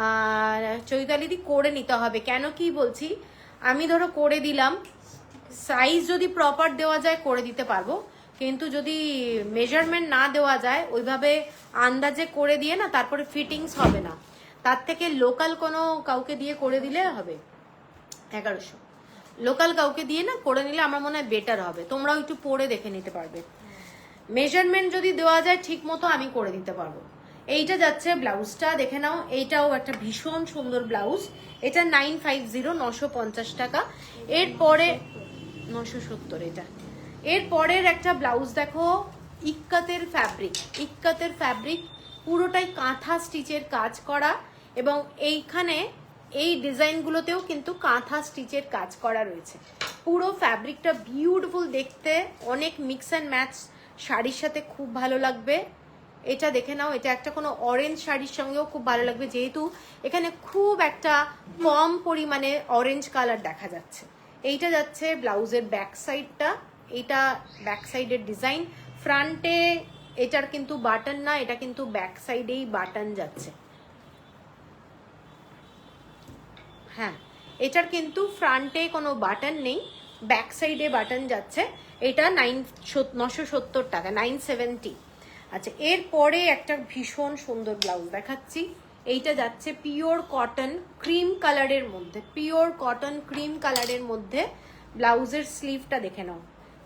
আর চৈতালিদি করে নিতে হবে। কেন কি বলছি, আমি ধরো করে দিলাম, সাইজ যদি প্রপার দেওয়া যায় করে দিতে পারবো, কিন্তু যদি মেজারমেন্ট না দেওয়া যায়, ওইভাবে আন্দাজে করে দিয়ে না, তারপরে ফিটিংস হবে না। তার থেকে লোকাল কোনো কাউকে দিয়ে করে দিলে হবে। 1100 লোকাল কাউকে দিয়ে না করে নিলে আমার মনে হয় বেটার হবে, তোমরাও একটু পরে দেখে নিতে পারবে। মেজারমেন্ট যদি দেওয়া যায় ঠিক মতো, আমি করে দিতে পারবো। এইটা যাচ্ছে ব্লাউজটা, দেখে নাও, এইটাও একটা ভীষণ সুন্দর ব্লাউজ, এটা 950, 950 টাকা। এরপরে 970, এটা এরপরের একটা ব্লাউজ দেখো, ইক্কাতের ফ্যাব্রিক, পুরোটাই কাঁথা স্টিচের কাজ করা, এবং এইখানে এই ডিজাইনগুলোতেও কিন্তু কাঁথা স্টিচের কাজ করা রয়েছে। পুরো ফ্যাব্রিকটা বিউটিফুল দেখতে, অনেক মিক্স অ্যান্ড ম্যাচ শাড়ির সাথে খুব ভালো লাগবে। এটা দেখে নাও, এটা একটা কোনো অরেঞ্জ শাড়ির সঙ্গেও খুব ভালো লাগবে, যেহেতু এখানে খুব একটা কম পরিমাণে অরেঞ্জ কালার দেখা যাচ্ছে। এইটা যাচ্ছে ব্লাউজের ব্যাক সাইডটা, এটা ব্যাক সাইডের ডিজাইন, ফ্রন্টে এটার কিন্তু বাটন না, এটা কিন্তু ব্যাক সাইডেই বাটন যাচ্ছে। হ্যাঁ, এটার কিন্তু ফ্রন্টে কোনো বাটন নেই, ব্যাক সাইডে বাটন যাচ্ছে। এটা 970 টাকা, 970। আচ্ছা, এরপরে একটা ভীষণ সুন্দর ব্লাউজ দেখাচ্ছি, এইটা যাচ্ছে পিওর কটন ক্রিম কালারের মধ্যে, ব্লাউজের স্লিভটা দেখে নাও,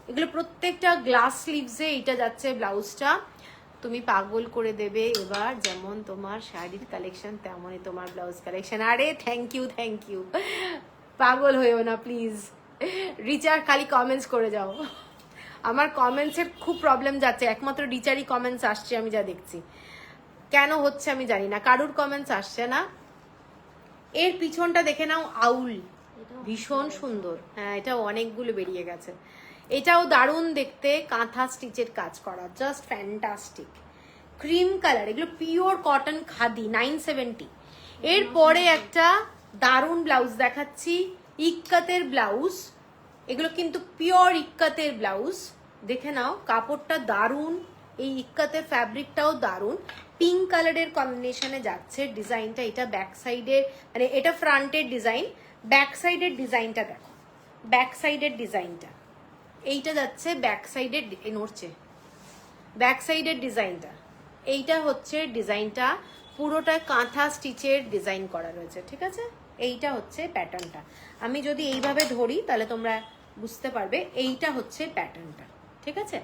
এগুলো প্রত্যেকটা গ্লাস স্লিভসে এইটা যাচ্ছে ব্লাউজটা। তুমি পাগল করে দেবে এবার, যেমন তোমার শাড়ির কালেকশন তেমনই তোমার ব্লাউজ কালেকশন। আরে থ্যাংক ইউ, পাগল হয়েও না প্লিজ, রিচার খালি কমেন্টস করে যাও। আমার কমেন্টসের খুব প্রবলেম যাচ্ছে, একমাত্র রিচারই কমেন্টস আসছে, আমি যা দেখছি। কেন হচ্ছে আমি জানি না, কারুর কমেন্টস আসছে না। এর পিছনটা দেখে নাও, আউল, ভীষণ সুন্দর। হ্যাঁ, এটা অনেকগুলো বেরিয়ে গেছে, এটাও দারুণ দেখতে, কাঁথা স্টিচের কাজ করা, জাস্ট ফ্যান্টাস্টিক। ক্রিম কালার, এগুলো পিওর কটন খাদি, 970। এরপরে একটা দারুণ ব্লাউজ দেখাচ্ছি, ইক্কাতের ব্লাউজ, এগুলো কিন্তু পিওর ইক্কাতের ব্লাউজ, দেখে নাও, কাপড়টা দারুণ, এই ইক্কাতের ফ্যাব্রিকটাও দারুণ, পিঙ্ক কালারের কম্বিনেশনে যাচ্ছে ডিজাইনটা। এটা ব্যাক সাইডের, মানে এটা ফ্রন্টের ডিজাইন, ব্যাক সাইডের ডিজাইনটা দেখো, ব্যাক সাইডের ডিজাইনটা এইটা যাচ্ছে, ব্যাক সাইডের নড়ছে, ব্যাক সাইডের ডিজাইনটা এইটা হচ্ছে ডিজাইনটা, পুরোটা কাঁথা স্টিচের ডিজাইন করা রয়েছে, ঠিক আছে? এইটা হচ্ছে প্যাটার্নটা। আমি যদি এইভাবে ধরি তাহলে তোমরা বুঝতে পারবে, এইটা হচ্ছে প্যাটার্নটা, ঠিক আছে?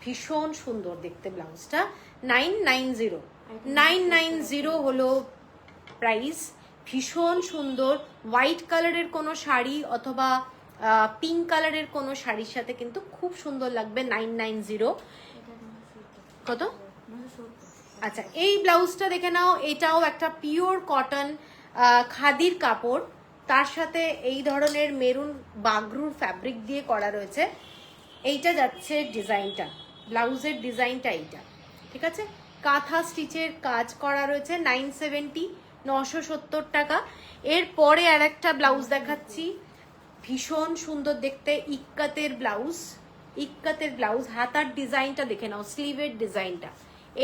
ভীষণ সুন্দর দেখতে ব্লাউজটা। 990 990 হলো প্রাইস। ভীষণ সুন্দর, হোয়াইট কালারের কোনো শাড়ি অথবা পিঙ্ক কালারের কোনো শাড়ির সাথে কিন্তু খুব সুন্দর লাগবে। 990 কত? আচ্ছা, এই ব্লাউজটা দেখে নাও, এটাও একটা পিওর কটন খাদির কাপড়, তার সাথে এই ধরনের মেরুন বাগরুর ফ্যাব্রিক দিয়ে করা রয়েছে। এইটা যাচ্ছে ডিজাইনটা, ব্লাউজের ডিজাইনটা এইটা, ঠিক আছে? কাঁথা স্টিচের কাজ করা রয়েছে। 970 970 টাকা। এরপরে আর একটা ব্লাউজ দেখাচ্ছি, ভীষণ সুন্দর দেখতে, ইক্কাতের ব্লাউজ, ইক্কাতের ব্লাউজ। হাতার ডিজাইনটা দেখে নাও, স্লিভের ডিজাইনটা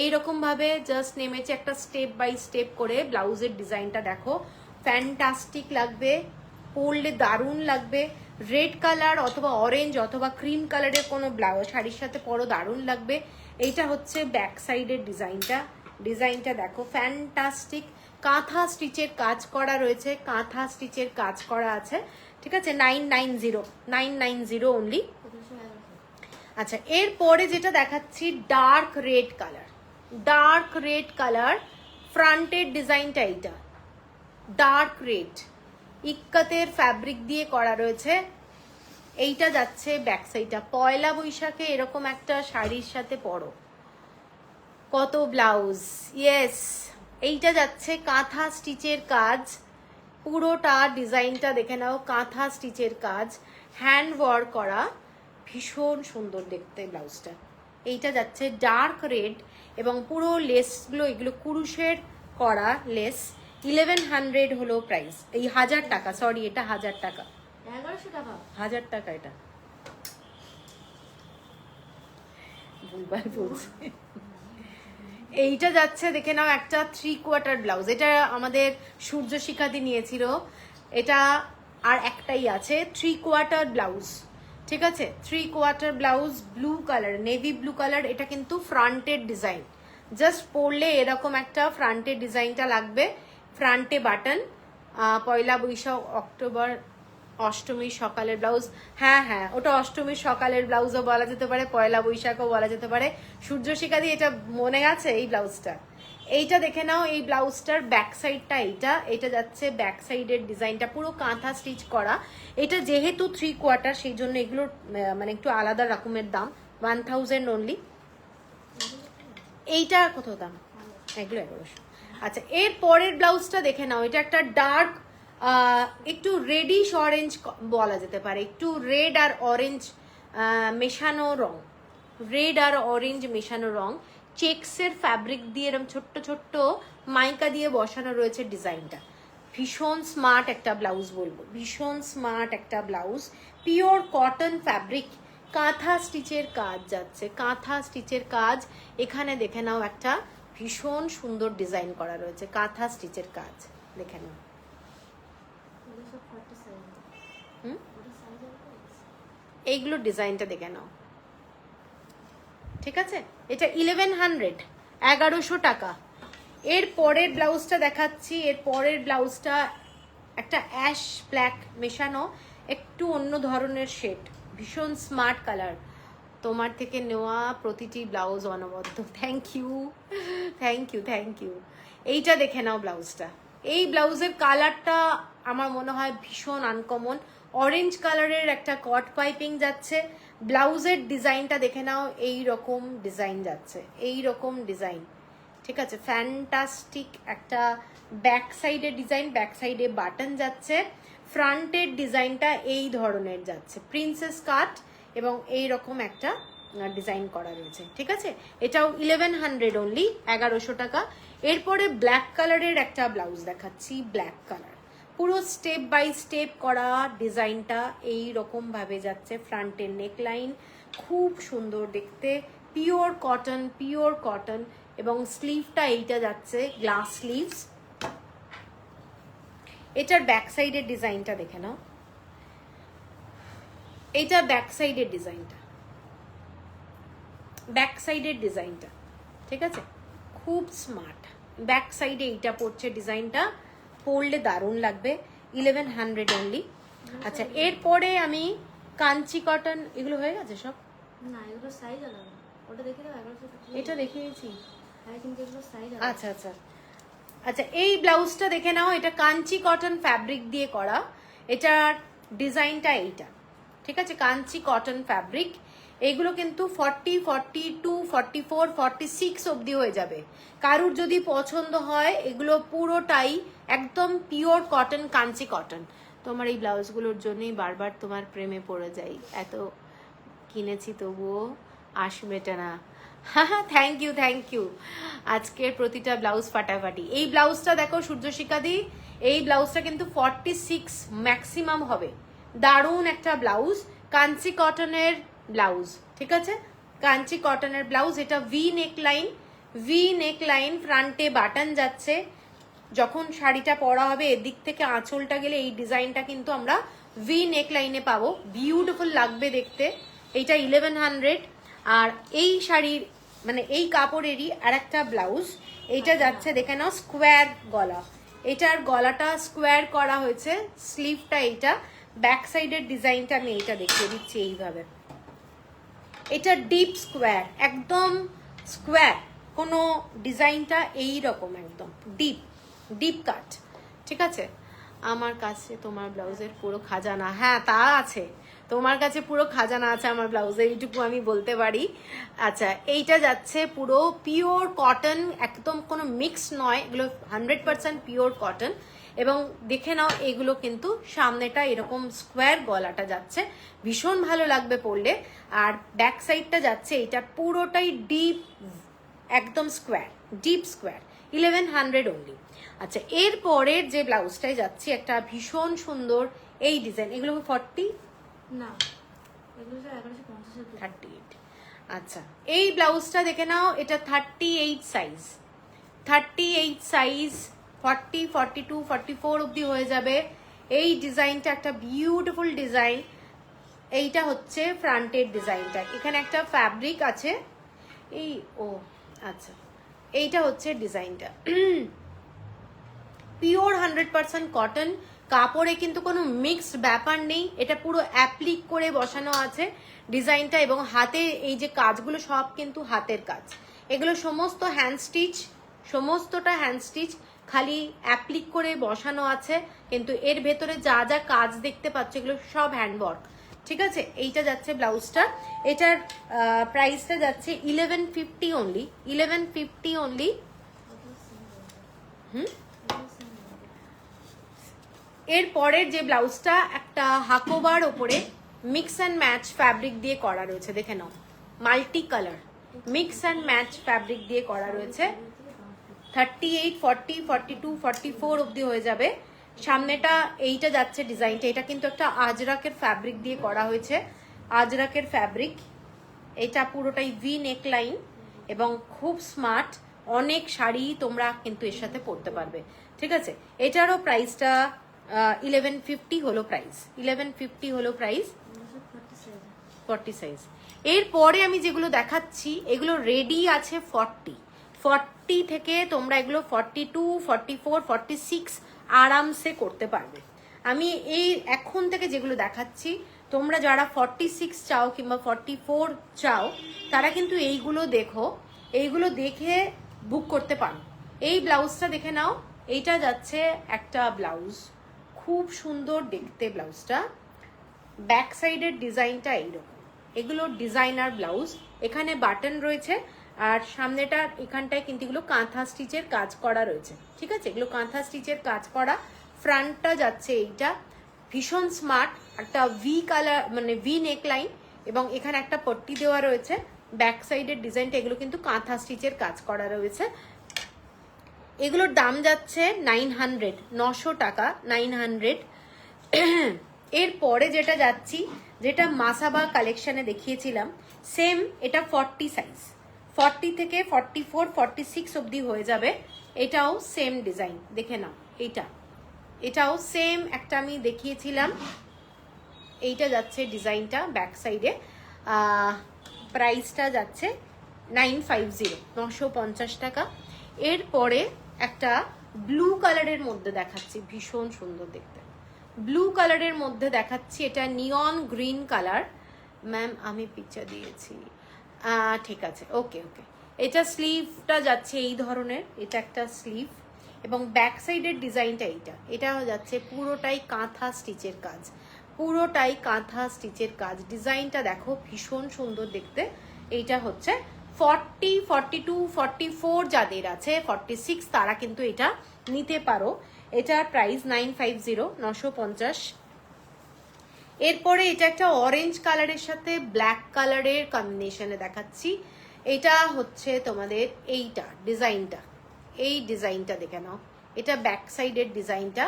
এইরকম ভাবে জাস্ট নেমেছে, একটা স্টেপ বাই স্টেপ করে ব্লাউজের ডিজাইনটা দেখো, ফ্যান্টাস্টিক লাগবে, পরলে দারুণ লাগবে। রেড কালার অথবা অরেঞ্জ অথবা ক্রিম কালারের কোনো ব্লাউজ শাড়ির সাথে পরো, দারুণ লাগবে। এইটা হচ্ছে ব্যাক সাইডের ডিজাইনটা, ডিজাইনটা দেখো ফ্যান্টাস্টিক। কাঁথা স্টিচের কাজ করা রয়েছে, কাঁথা স্টিচের কাজ করা আছে, ঠিক আছে? 990 990 অনলি। আচ্ছা, এরপরে যেটা দেখাচ্ছি dark red colour, dark red colour, ফ্রন্টের ডিজাইনটা এইটা ডার্ক রেড, ইক্কাতের ফ্যাব্রিক দিয়ে করা রয়েছে। এইটা যাচ্ছে ব্যাক সাইডটা, পয়লা বৈশাখে এরকম একটা শাড়ির সাথে পরো, কত ব্লাউজ। ইয়েস, এইটা যাচ্ছে কাঁথা স্টিচের কাজ, পুরোটা ডিজাইনটা দেখে নাও, কাঁথা স্টিচের কাজ, হ্যান্ড ওয়ার্ক করা, ভীষণ সুন্দর দেখতে ব্লাউজটা। এইটা যাচ্ছে ডার্ক রেড এবং পুরো লেসগুলো এগুলো কুরুশের করা লেস। 1100 হলো প্রাইস, এই 1000 টাকা, সরি এটা 1000 টাকা, 1100 টাকা, 1000 টাকা, এটা ভুলভাল বলছি। এইটা যাচ্ছে দেখে নাও একটা 3/4 ব্লাউজ, এটা আমাদের সূর্য শিখাতে নিয়েছিল, এটা আর একটাই আছে 3/4 ব্লাউজ, ঠিক আছে? 3/4 blouse, blue colour, navy blue colour. এটা কিন্তু ফ্রন্টের ডিজাইন, জাস্ট পরলে এরকম একটা ফ্রন্টের ডিজাইনটা লাগবে, ফ্রন্টে বাটন। পয়লা বৈশাখ অক্টোবর অষ্টমীর সকালের ব্লাউজ, হ্যাঁ হ্যাঁ ওটা অষ্টমীর সকালের ব্লাউজও বলা যেতে পারে, পয়লা বৈশাখও বলা যেতে পারে। সূর্য শিখা দিয়ে এটা মনে গেছে এই ব্লাউজটা। এইটা দেখে নাও, এই ব্লাউজটার ব্যাক সাইডটা এইটা, এটা যাচ্ছে ব্যাক সাইডের ডিজাইনটা, পুরো কাঁথা স্টিচ করা। এটা যেহেতু 3/4 সেই জন্য এগুলোর মানে একটু আলাদা রকমের দাম, 1000 অনলি। এইটা কত দাম? এগুলো 1100। আচ্ছা, এর পরের ব্লাউজটা দেখে নাও, এটা একটা ডার্ক একটু রেডিশ অরেঞ্জ বলা যেতে পারে, একটু রেড আর অরেঞ্জ মেশানো রং, রেড আর অরেঞ্জ মেশানো রং, চেক্সের ফ্যাব্রিক দিয়ে এরকম ছোট্ট ছোট্ট মাইকা দিয়ে বসানো রয়েছে ডিজাইনটা। ভীষণ স্মার্ট একটা ব্লাউজ বলবো, ভীষণ স্মার্ট একটা ব্লাউজ, পিওর কটন ফ্যাব্রিক, কাঁথা স্টিচের কাজ যাচ্ছে, কাঁথা স্টিচের কাজ। এখানে দেখে নাও একটা ভীষণ সুন্দর ডিজাইন করা রয়েছে, কাঁথা স্টিচের কাজ দেখে নাও। এইগুলো ডিজাইনটা দেখে নাও, ঠিক আছে? এটা 1100, 1100 টাকা। এর পরের ব্লাউজটা দেখাচ্ছি, এর পরের ব্লাউজটা একটা অ্যাশ ব্ল্যাক মেশানো, একটু অন্য ধরনের শেড, ভীষণ স্মার্ট কালার। তোমার থেকে নেওয়া প্রতিটি ব্লাউজ অনবদ্য, thank you thank you thank you. এইটা দেখে নাও ব্লাউজটা, এই ব্লাউজের কালারটা আমার মনে হয় ভীষণ আনকমন, অরেঞ্জ কালারের একটা কট পাইপিং যাচ্ছে। ব্লাউজের ডিজাইনটা দেখে নাও, এই রকম ডিজাইন যাচ্ছে, এই রকম ডিজাইন, ঠিক আছে? ফ্যান্টাস্টিক একটা ব্যাক সাইডের ডিজাইন, ব্যাক সাইডে বাটন যাচ্ছে, ফ্রন্টের ডিজাইনটা এই ধরনের যাচ্ছে, প্রিন্সেস কাট এবং এই রকম একটা ডিজাইন করা রয়েছে, ঠিক আছে? এটাও 1100 অনলি, 1100 টাকা। এরপরে ব্ল্যাক কালারের একটা ব্লাউজ দেখাচ্ছি, ব্ল্যাক কালার, পুরো স্টেপ বাই স্টেপ করা ডিজাইনটা এই রকম ভাবে যাচ্ছে, ফ্রন্টের নেকলাইন খুব সুন্দর দেখতে, পিওর কটন, পিওর কটন, এবং স্লিভটা এইটা যাচ্ছে গ্লাস স্লিভস। এটার ব্যাক সাইডের ডিজাইনটা দেখে নাও, এইটা ব্যাক সাইডের ডিজাইনটা, ব্যাক সাইডের ডিজাইনটা, ঠিক আছে, খুব স্মার্ট। ব্যাক সাইডে এইটা পড়ছে ডিজাইনটা, পরলে দারুণ লাগবে। 1100 অনলি। আচ্ছা, এরপরে আমি কাঞ্চি কটন, এগুলো হয়ে গেছে সব? না, এগুলো সাইজ আলাদা। ওটা দেখে দাও 1100। এটা দেখিয়েছি। হ্যাঁ, কিন্তু এগুলো সাইজ আলাদা। আচ্ছা আচ্ছা আচ্ছা, এই ব্লাউজটা দেখে নাও, এটা কাঞ্চি কটন ফ্যাব্রিক দিয়ে করা, এটার ডিজাইনটা এইটা, ঠিক আছে, কাঞ্চি কটন ফ্যাব্রিক। এগুলো কিন্তু 40, 42, 44, 46 অবধি হয়ে যাবে। কারুর যদি পছন্দ হয়, এগুলো পুরোটাই একদম পিওর কটন, কাঞ্চি কটন। তোমার এই ব্লাউজগুলোর জন্যই বারবার তোমার প্রেমে পড়ে যাই, এত কিনেছি তবুও আসবেটা না। হ্যাঁ, থ্যাংক ইউ থ্যাংক ইউ। আজকের প্রতিটা ব্লাউজ ফাটাফাটি। এই ব্লাউজটা দেখো সূর্যশিখা দি, এই ব্লাউজটা কিন্তু 46 ম্যাক্সিমাম হবে। দারুণ একটা ব্লাউজ, কাঞ্চি কটনের ব্লাউজ, ঠিক আছে, কাঞ্চি কটনের ব্লাউজ। এটা ভি নেক লাইন, ফ্রন্টে বাটন যাচ্ছে। যখন শাড়িটা পরা হবে, এদিক থেকে আঁচলটা গেলে এই ডিজাইনটা কিন্তু আমরা ভি নেক লাইনে পাবো, বিউটিফুল লাগবে দেখতে। এইটা 1100। আর এই শাড়ির মানে এই কাপড়েরই আর একটা ব্লাউজ, এইটা যাচ্ছে দেখে নাও স্কোয়ার গলা, এটার গলাটা স্কোয়ার করা হয়েছে, স্লিভটা এইটা, ব্যাক সাইডের ডিজাইনটা আমি এইটা দেখিয়ে দিচ্ছি এইভাবে। এটা ডিপ স্কোয়ার, একদম স্কোয়ার, কোনো ডিজাইনটা এইরকম একদম ডিপ কাট, ঠিক আছে। আমার কাছে তোমার ব্লাউজের পুরো খাজানা, হ্যাঁ তা আছে, তোমার কাছে পুরো খাজানা আছে আমার ব্লাউজের, এইটুকু আমি বলতে পারি। আচ্ছা, এইটা যাচ্ছে পুরো পিওর কটন, একদম কোনো মিক্স নয়, এগুলো 100% পিওর কটন। এবং দেখে নাও, এগুলো কিন্তু সামনেটা এরকম স্কোয়ার, গলাটা যাচ্ছে, ভীষণ ভালো লাগবে পরলে। আর ব্যাক সাইডটা যাচ্ছে এটা পুরোটাই ডিপ, একদম স্কোয়ার, ডিপ স্কোয়ার, 1100 অনলি। আচ্ছা, এর পরের যে ব্লাউজটাই যাচ্ছে, একটা ভীষণ সুন্দর এই ডিজাইন, এগুলো 40 না, এগুলো 1150 এর। 38। আচ্ছা, এই ব্লাউজটা দেখে নাও, এটা 38 সাইজ, 38 সাইজ, 40, 42, 44 অবধি হয়ে যাবে। এই ডিজাইনটা একটা বিউটিফুল ডিজাইন। এইটা হচ্ছে ফ্রন্টের ডিজাইনটা, এখানে একটা ফ্যাব্রিক আছে, এই ও আচ্ছা, এইটা হচ্ছে ডিজাইনটা, পিওর 100% কটন কাপড়ে, কিন্তু কোনো মিক্সড ব্যাপার নেই, এটা পুরো অ্যাপ্লিক করে বসানো আছে ডিজাইনটা। এবং হাতে এই যে কাজগুলো সব কিন্তু হাতের কাজ, এগুলো সমস্ত হ্যান্ড স্টিচ, সমস্তটা হ্যান্ড স্টিচ, খালি অ্যাপ্লিক করে বসানো আছে। কিন্তু এর ভেতরে যা যা কাজ দেখতে পাচ্ছ, এগুলো সব হ্যান্ডওয়ার্ক, ঠিক আছে। এইটা যাচ্ছে ব্লাউজটা, এটার প্রাইসটা যাচ্ছে 1150 অনলি, 1150 অনলি। এর পরের যে ব্লাউজটা, একটা হাকোবার ওপরে মিক্স অ্যান্ড ম্যাচ ফ্যাব্রিক দিয়ে করা রয়েছে, দেখে নাও, multi colour mix and match fabric দিয়ে করা রয়েছে। 38, 40, 42, 44 অবধি হয়ে যাবে। সামনেটা এইটা যাচ্ছে ডিজাইনটা, এটা কিন্তু একটা আজরাকের ফ্যাব্রিক দিয়ে করা হয়েছে, আজরাকের ফ্যাব্রিক। এটা পুরোটাই ভি নেক লাইন এবং খুব স্মার্ট, অনেক শাড়ি তোমরা কিন্তু এর সাথে পরতে পারবে, ঠিক আছে। এটারও প্রাইসটা 1150 হলো প্রাইস, 1150 হলো প্রাইস, 40 সাইজ। এরপরে আমি যেগুলো দেখাচ্ছি, এগুলো রেডি আছে 40 থেকে তোমরা এগুলো 42, 44, 46 আরামসে করতে পারবে। আমি এই এখন থেকে যেগুলো দেখাচ্ছি, তোমরা যারা 46 চাও কিংবা 44 চাও, তারা কিন্তু এইগুলো দেখো, এইগুলো দেখে বুক করতে পারো। এই ব্লাউজটা দেখে নাও, এইটা যাচ্ছে একটা ব্লাউজ, খুব সুন্দর দেখতে ব্লাউজটা, ব্যাক সাইডের ডিজাইনটা এইরকম, এগুলো ডিজাইনার ব্লাউজ, এখানে বাটন রয়েছে, আর সামনেটার এখানটায় কিন্তু এগুলো কাঁথা স্টিচের কাজ করা রয়েছে, ঠিক আছে, এগুলো কাঁথা স্টিচের কাজ করা। ফ্রন্টটা যাচ্ছে এইটা, ভীষণ স্মার্ট, একটা ভি কালার মানে ভি নেক লাইন, এবং এখানে একটা পট্টি দেওয়া রয়েছে। ব্যাক সাইডের ডিজাইনটা, এগুলো কিন্তু কাঁথা স্টিচের কাজ করা রয়েছে। এগুলোর দাম যাচ্ছে 900 টাকা, 900। এর পরে যেটা যাচ্ছি, যেটা মাসাবা কালেকশনে দেখিয়েছিলাম, সেম এটা 40 সাইজ, 40 থেকে 44, 46 অবধি হয়ে যাবে। এটাও সেম ডিজাইন, দেখে নাও, এইটা এটাও সেম একটা আমি দেখিয়েছিলাম, এইটা যাচ্ছে ডিজাইনটা ব্যাক সাইডে, প্রাইসটা যাচ্ছে 950, 950 টাকা। এরপরে একটা ব্লু কালারের মধ্যে দেখাচ্ছি, ভীষণ সুন্দর দেখতে, ব্লু কালারের মধ্যে দেখাচ্ছি, এটা নিয়ন গ্রিন কালার। ম্যাম আমি পিকচার দিয়েছি, ঠিক আছে, ওকে ওকে। এটা স্লিভটা যাচ্ছে এই ধরনের, এটা একটা স্লিভ, এবং ব্যাক সাইডের ডিজাইনটা এটা যাচ্ছে পুরোটাই কাঁথা স্টিচের কাজ, পুরোটাই কাঁথা স্টিচের কাজ। ডিজাইনটা দেখো ভীষণ সুন্দর দেখতে। এইটা হচ্ছে 40, 42, 44 যাদের আছে, 46 তারা কিন্তু এটা নিতে পারো। এটার প্রাইস 950, 950। এরপরে এটা একটা অরেঞ্জ কালারের সাথে ব্ল্যাক কালারের কম্বিনেশনে দেখাচ্ছি। এটা হচ্ছে তোমাদের এইটা ডিজাইনটা, এই ডিজাইনটা দেখে নাও, এটা ব্যাক সাইডের ডিজাইনটা।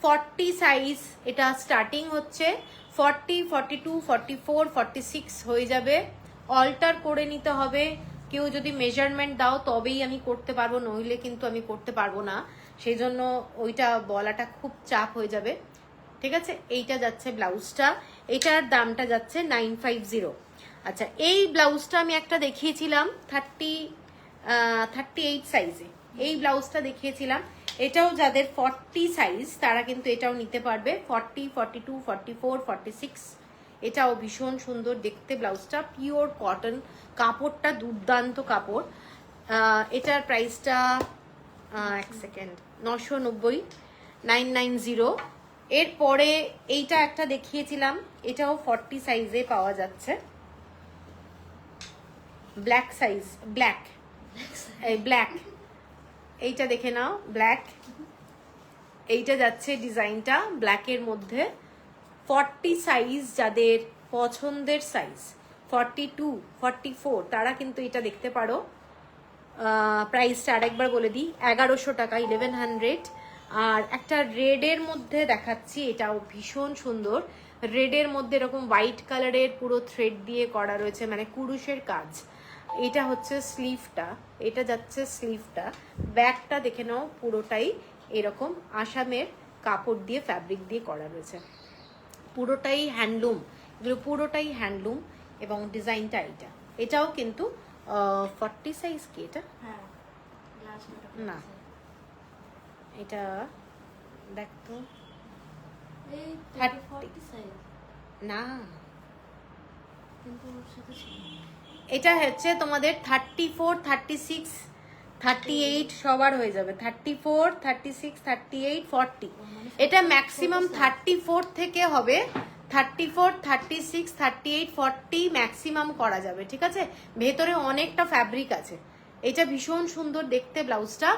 40 সাইজ এটা স্টার্টিং হচ্ছে, 40, 42, 44, 46 হয়ে যাবে। অল্টার করে নিতে হবে, কেউ যদি মেজারমেন্ট দাও তবেই আমি করতে পারবো, নইলে কিন্তু আমি করতে পারবো না, সেই জন্য ওইটা বলাটা খুব চাপ হয়ে যাবে। ঠিক আছে, এইটা যাচ্ছে ব্লাউজটা, এটার দামটা যাচ্ছে 950। আচ্ছা, এই ব্লাউজটা আমি একটা দেখিয়েছিলাম 38 সাইজে, এই ব্লাউজটা দেখিয়েছিলাম। এটাও যাদের 40 সাইজ তারা কিন্তু এটাও নিতে পারবে, 40, 42, 44, 46। এটাও ভীষণ সুন্দর দেখতে ব্লাউজটা, পিওর কটন, কাপড়টা দুর্দান্ত কাপড়। এটার প্রাইসটা এক সেকেন্ড, 990, 990। এরপরে এইটা একটা দেখিয়েছিলাম, এটাও 40 সাইজে পাওয়া যাচ্ছে, ব্ল্যাক সাইজ, ব্ল্যাক, এই ব্ল্যাক, এইটা দেখে নাও ব্ল্যাক। এইটা যাচ্ছে ডিজাইনটা ব্ল্যাকের মধ্যে, 40 সাইজ যাদের পছন্দের সাইজ, 42, 44 তারা কিন্তু এটা দেখতে পারো। প্রাইসটা আরেকবার বলে দিই, 1100 টাকা, 1100। আর একটা রেডের মধ্যে দেখাচ্ছি, এটাও ভীষণ সুন্দর, রেডের মধ্যে এরকম হোয়াইট কালারের পুরো থ্রেড দিয়ে করা রয়েছে, মানে কুরুশের কাজ। এটা হচ্ছে স্লিভটা, এটা যাচ্ছে স্লিভটা। ব্যাকটা দেখে নাও পুরোটাই এরকম আসামের কাপড় দিয়ে, ফ্যাব্রিক দিয়ে করা রয়েছে, পুরোটাই হ্যান্ডলুম, এগুলো পুরোটাই হ্যান্ডলুম। এবং ডিজাইনটা এইটা, এটাও কিন্তু 40 সাইজ কি এটা? হ্যাঁ, গ্লাস না, এটা দেখ তো, এই 30 40 সাইজ, না, কিন্তু ওর সাথে ছিল। এটা হচ্ছে তোমাদের 34, 36, 38 সবার হয়ে যাবে, 34, 36, 38, 40। এটা ম্যাক্সিমাম 34 থেকে হবে, 34, 36, 38, 40 ম্যাক্সিমাম করা যাবে। ঠিক আছে, ভেতরে অনেকটা ফ্যাব্রিক আছে। এটা ভীষণ সুন্দর দেখতে ব্লাউজটা।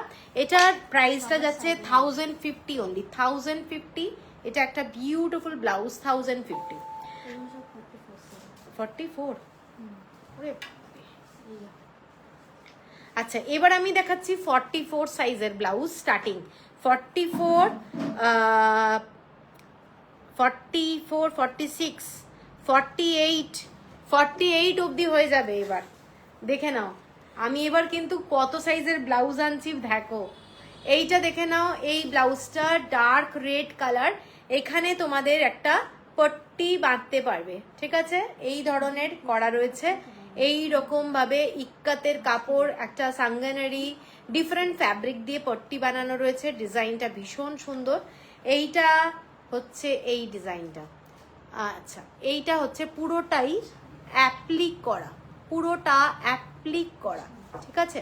এটার প্রাইসটা যাচ্ছে 1050 অনলি, 1050। এটা একটা বিউটিফুল ব্লাউজ, 1050। এগুলো সব 44 সাইজ। 44, ওরে এই যে, আচ্ছা, এবার আমি দেখাচ্ছি 44 সাইজের ব্লাউজ স্টার্টিং, 44, 44, 46, 48, 48 অবধি হয়ে যাবে। এবার দেখে নাও, আমি এবার কিন্তু কত সাইজের ব্লাউজ আনছি দেখো। এইটা দেখে নাও, এই ব্লাউজটা ডার্ক রেড কালার, এখানে তোমাদের একটা পট্টি বাঁধতে পারবে। ঠিক আছে, এই ধরনের করা রয়েছে, এই রকম ভাবে ইক্কাতের কাপড়, একটা সাঙ্গানারি, ডিফারেন্ট ফ্যাব্রিক দিয়ে পট্টি বানানো রয়েছে। ডিজাইনটা ভীষণ সুন্দর। এইটা হচ্ছে এই ডিজাইনটা, আচ্ছা, এইটা হচ্ছে পুরোটাই অ্যাপ্লিক করা, পুরোটা অ্যাপ্লিক করা। ঠিক আছে,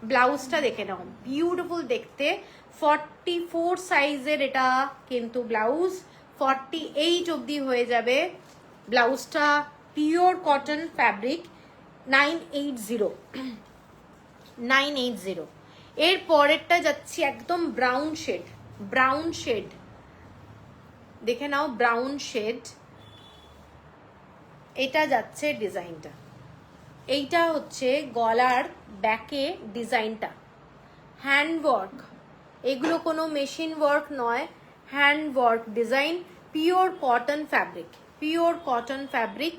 ব্লাউজটা দেখে নাও, বিউটিফুল দেখতে, 44 সাইজের এটা কিন্তু ব্লাউজ, 48 অবধি হয়ে যাবে। ব্লাউজটা পিওর কটন ফ্যাব্রিক, 980, 980। এর পরেরটা যাচ্ছি একদম ব্রাউন শেড, ব্রাউন শেড দেখে নাও, ব্রাউন শেড। এটা যাচ্ছে ডিজাইনটা, এইটা হচ্ছে গলার ব্যাকে ডিজাইনটা, হ্যান্ড ওয়ার্ক, এগুলো কোনো মেশিন ওয়ার্ক নয়, hand work design, pure cotton fabric, pure cotton fabric.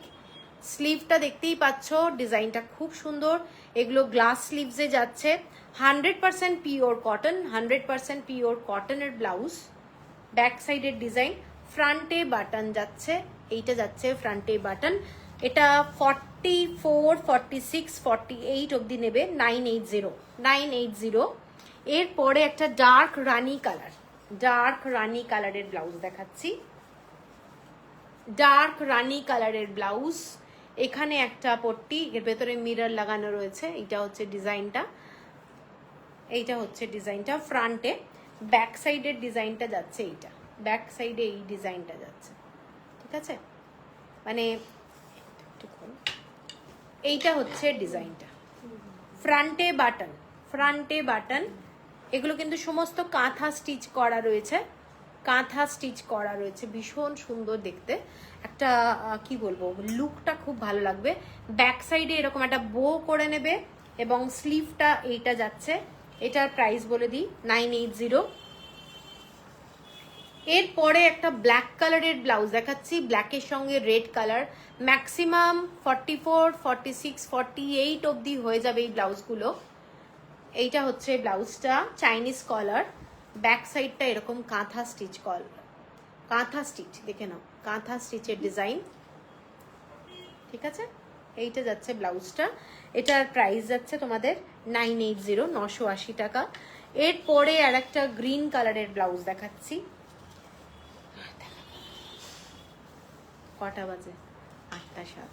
স্লিভটা দেখতেই পাচ্ছ, ডিজাইনটা খুব সুন্দর। এগুলো গ্লাস স্লিভসে যাচ্ছে, 100% পিওর কটন, 100% পিওর কটনের ব্লাউজ। ব্যাক সাইডের ডিজাইন, ফ্রন্টে বাটন যাচ্ছে, এইটা যাচ্ছে ফ্রন্টে বাটন। এটা 44, 46, 48 অবধি নেবে, 980। এরপরে একটা ডার্ক রানি কালারের ব্লাউজ দেখাচ্ছি। ডার্ক রানি কালারের ব্লাউজ, এখানে একটা পট্টি, এর ভেতরে মিরর লাগানো রয়েছে। এইটা হচ্ছে ডিজাইনটা ফ্রন্টে। ব্যাক সাইডের ডিজাইনটা যাচ্ছে এইটা, ব্যাক সাইডে এই ডিজাইনটা যাচ্ছে, ঠিক আছে? মানে এইটা হচ্ছে ডিজাইনটা, ফ্রন্টে বাটন। এগুলো কিন্তু সমস্ত কাঁথা স্টিচ করা রয়েছে, ভীষণ সুন্দর দেখতে। একটা কি বলবো, লুকটা খুব ভালো লাগবে। ব্যাক সাইডে এরকম একটা বো করে নেবে এবং স্লিভটা এইটা যাচ্ছে। এটার প্রাইস বলে দিই 980। এরপরে একটা ব্ল্যাক কালারের ব্লাউজ দেখাচ্ছি, ব্ল্যাকের সঙ্গে রেড কালার। ম্যাক্সিমাম 44, 46, 48 অবধি হয়ে যাবে এই ব্লাউজগুলো। এইটা হচ্ছে ব্লাউজটা, চাইনিজ কলার। ব্যাক সাইডটা এরকম কাঁথা স্টিচ দেখে নাও, কাঁথা স্টিচের ডিজাইন, ঠিক আছে? এইটা যাচ্ছে ব্লাউজটা। এটার প্রাইস যাচ্ছে তোমাদের 980, 980 টাকা। এরপরে আর একটা গ্রিন কালারের ব্লাউজ দেখাচ্ছি। কটা বাজে? 8:07।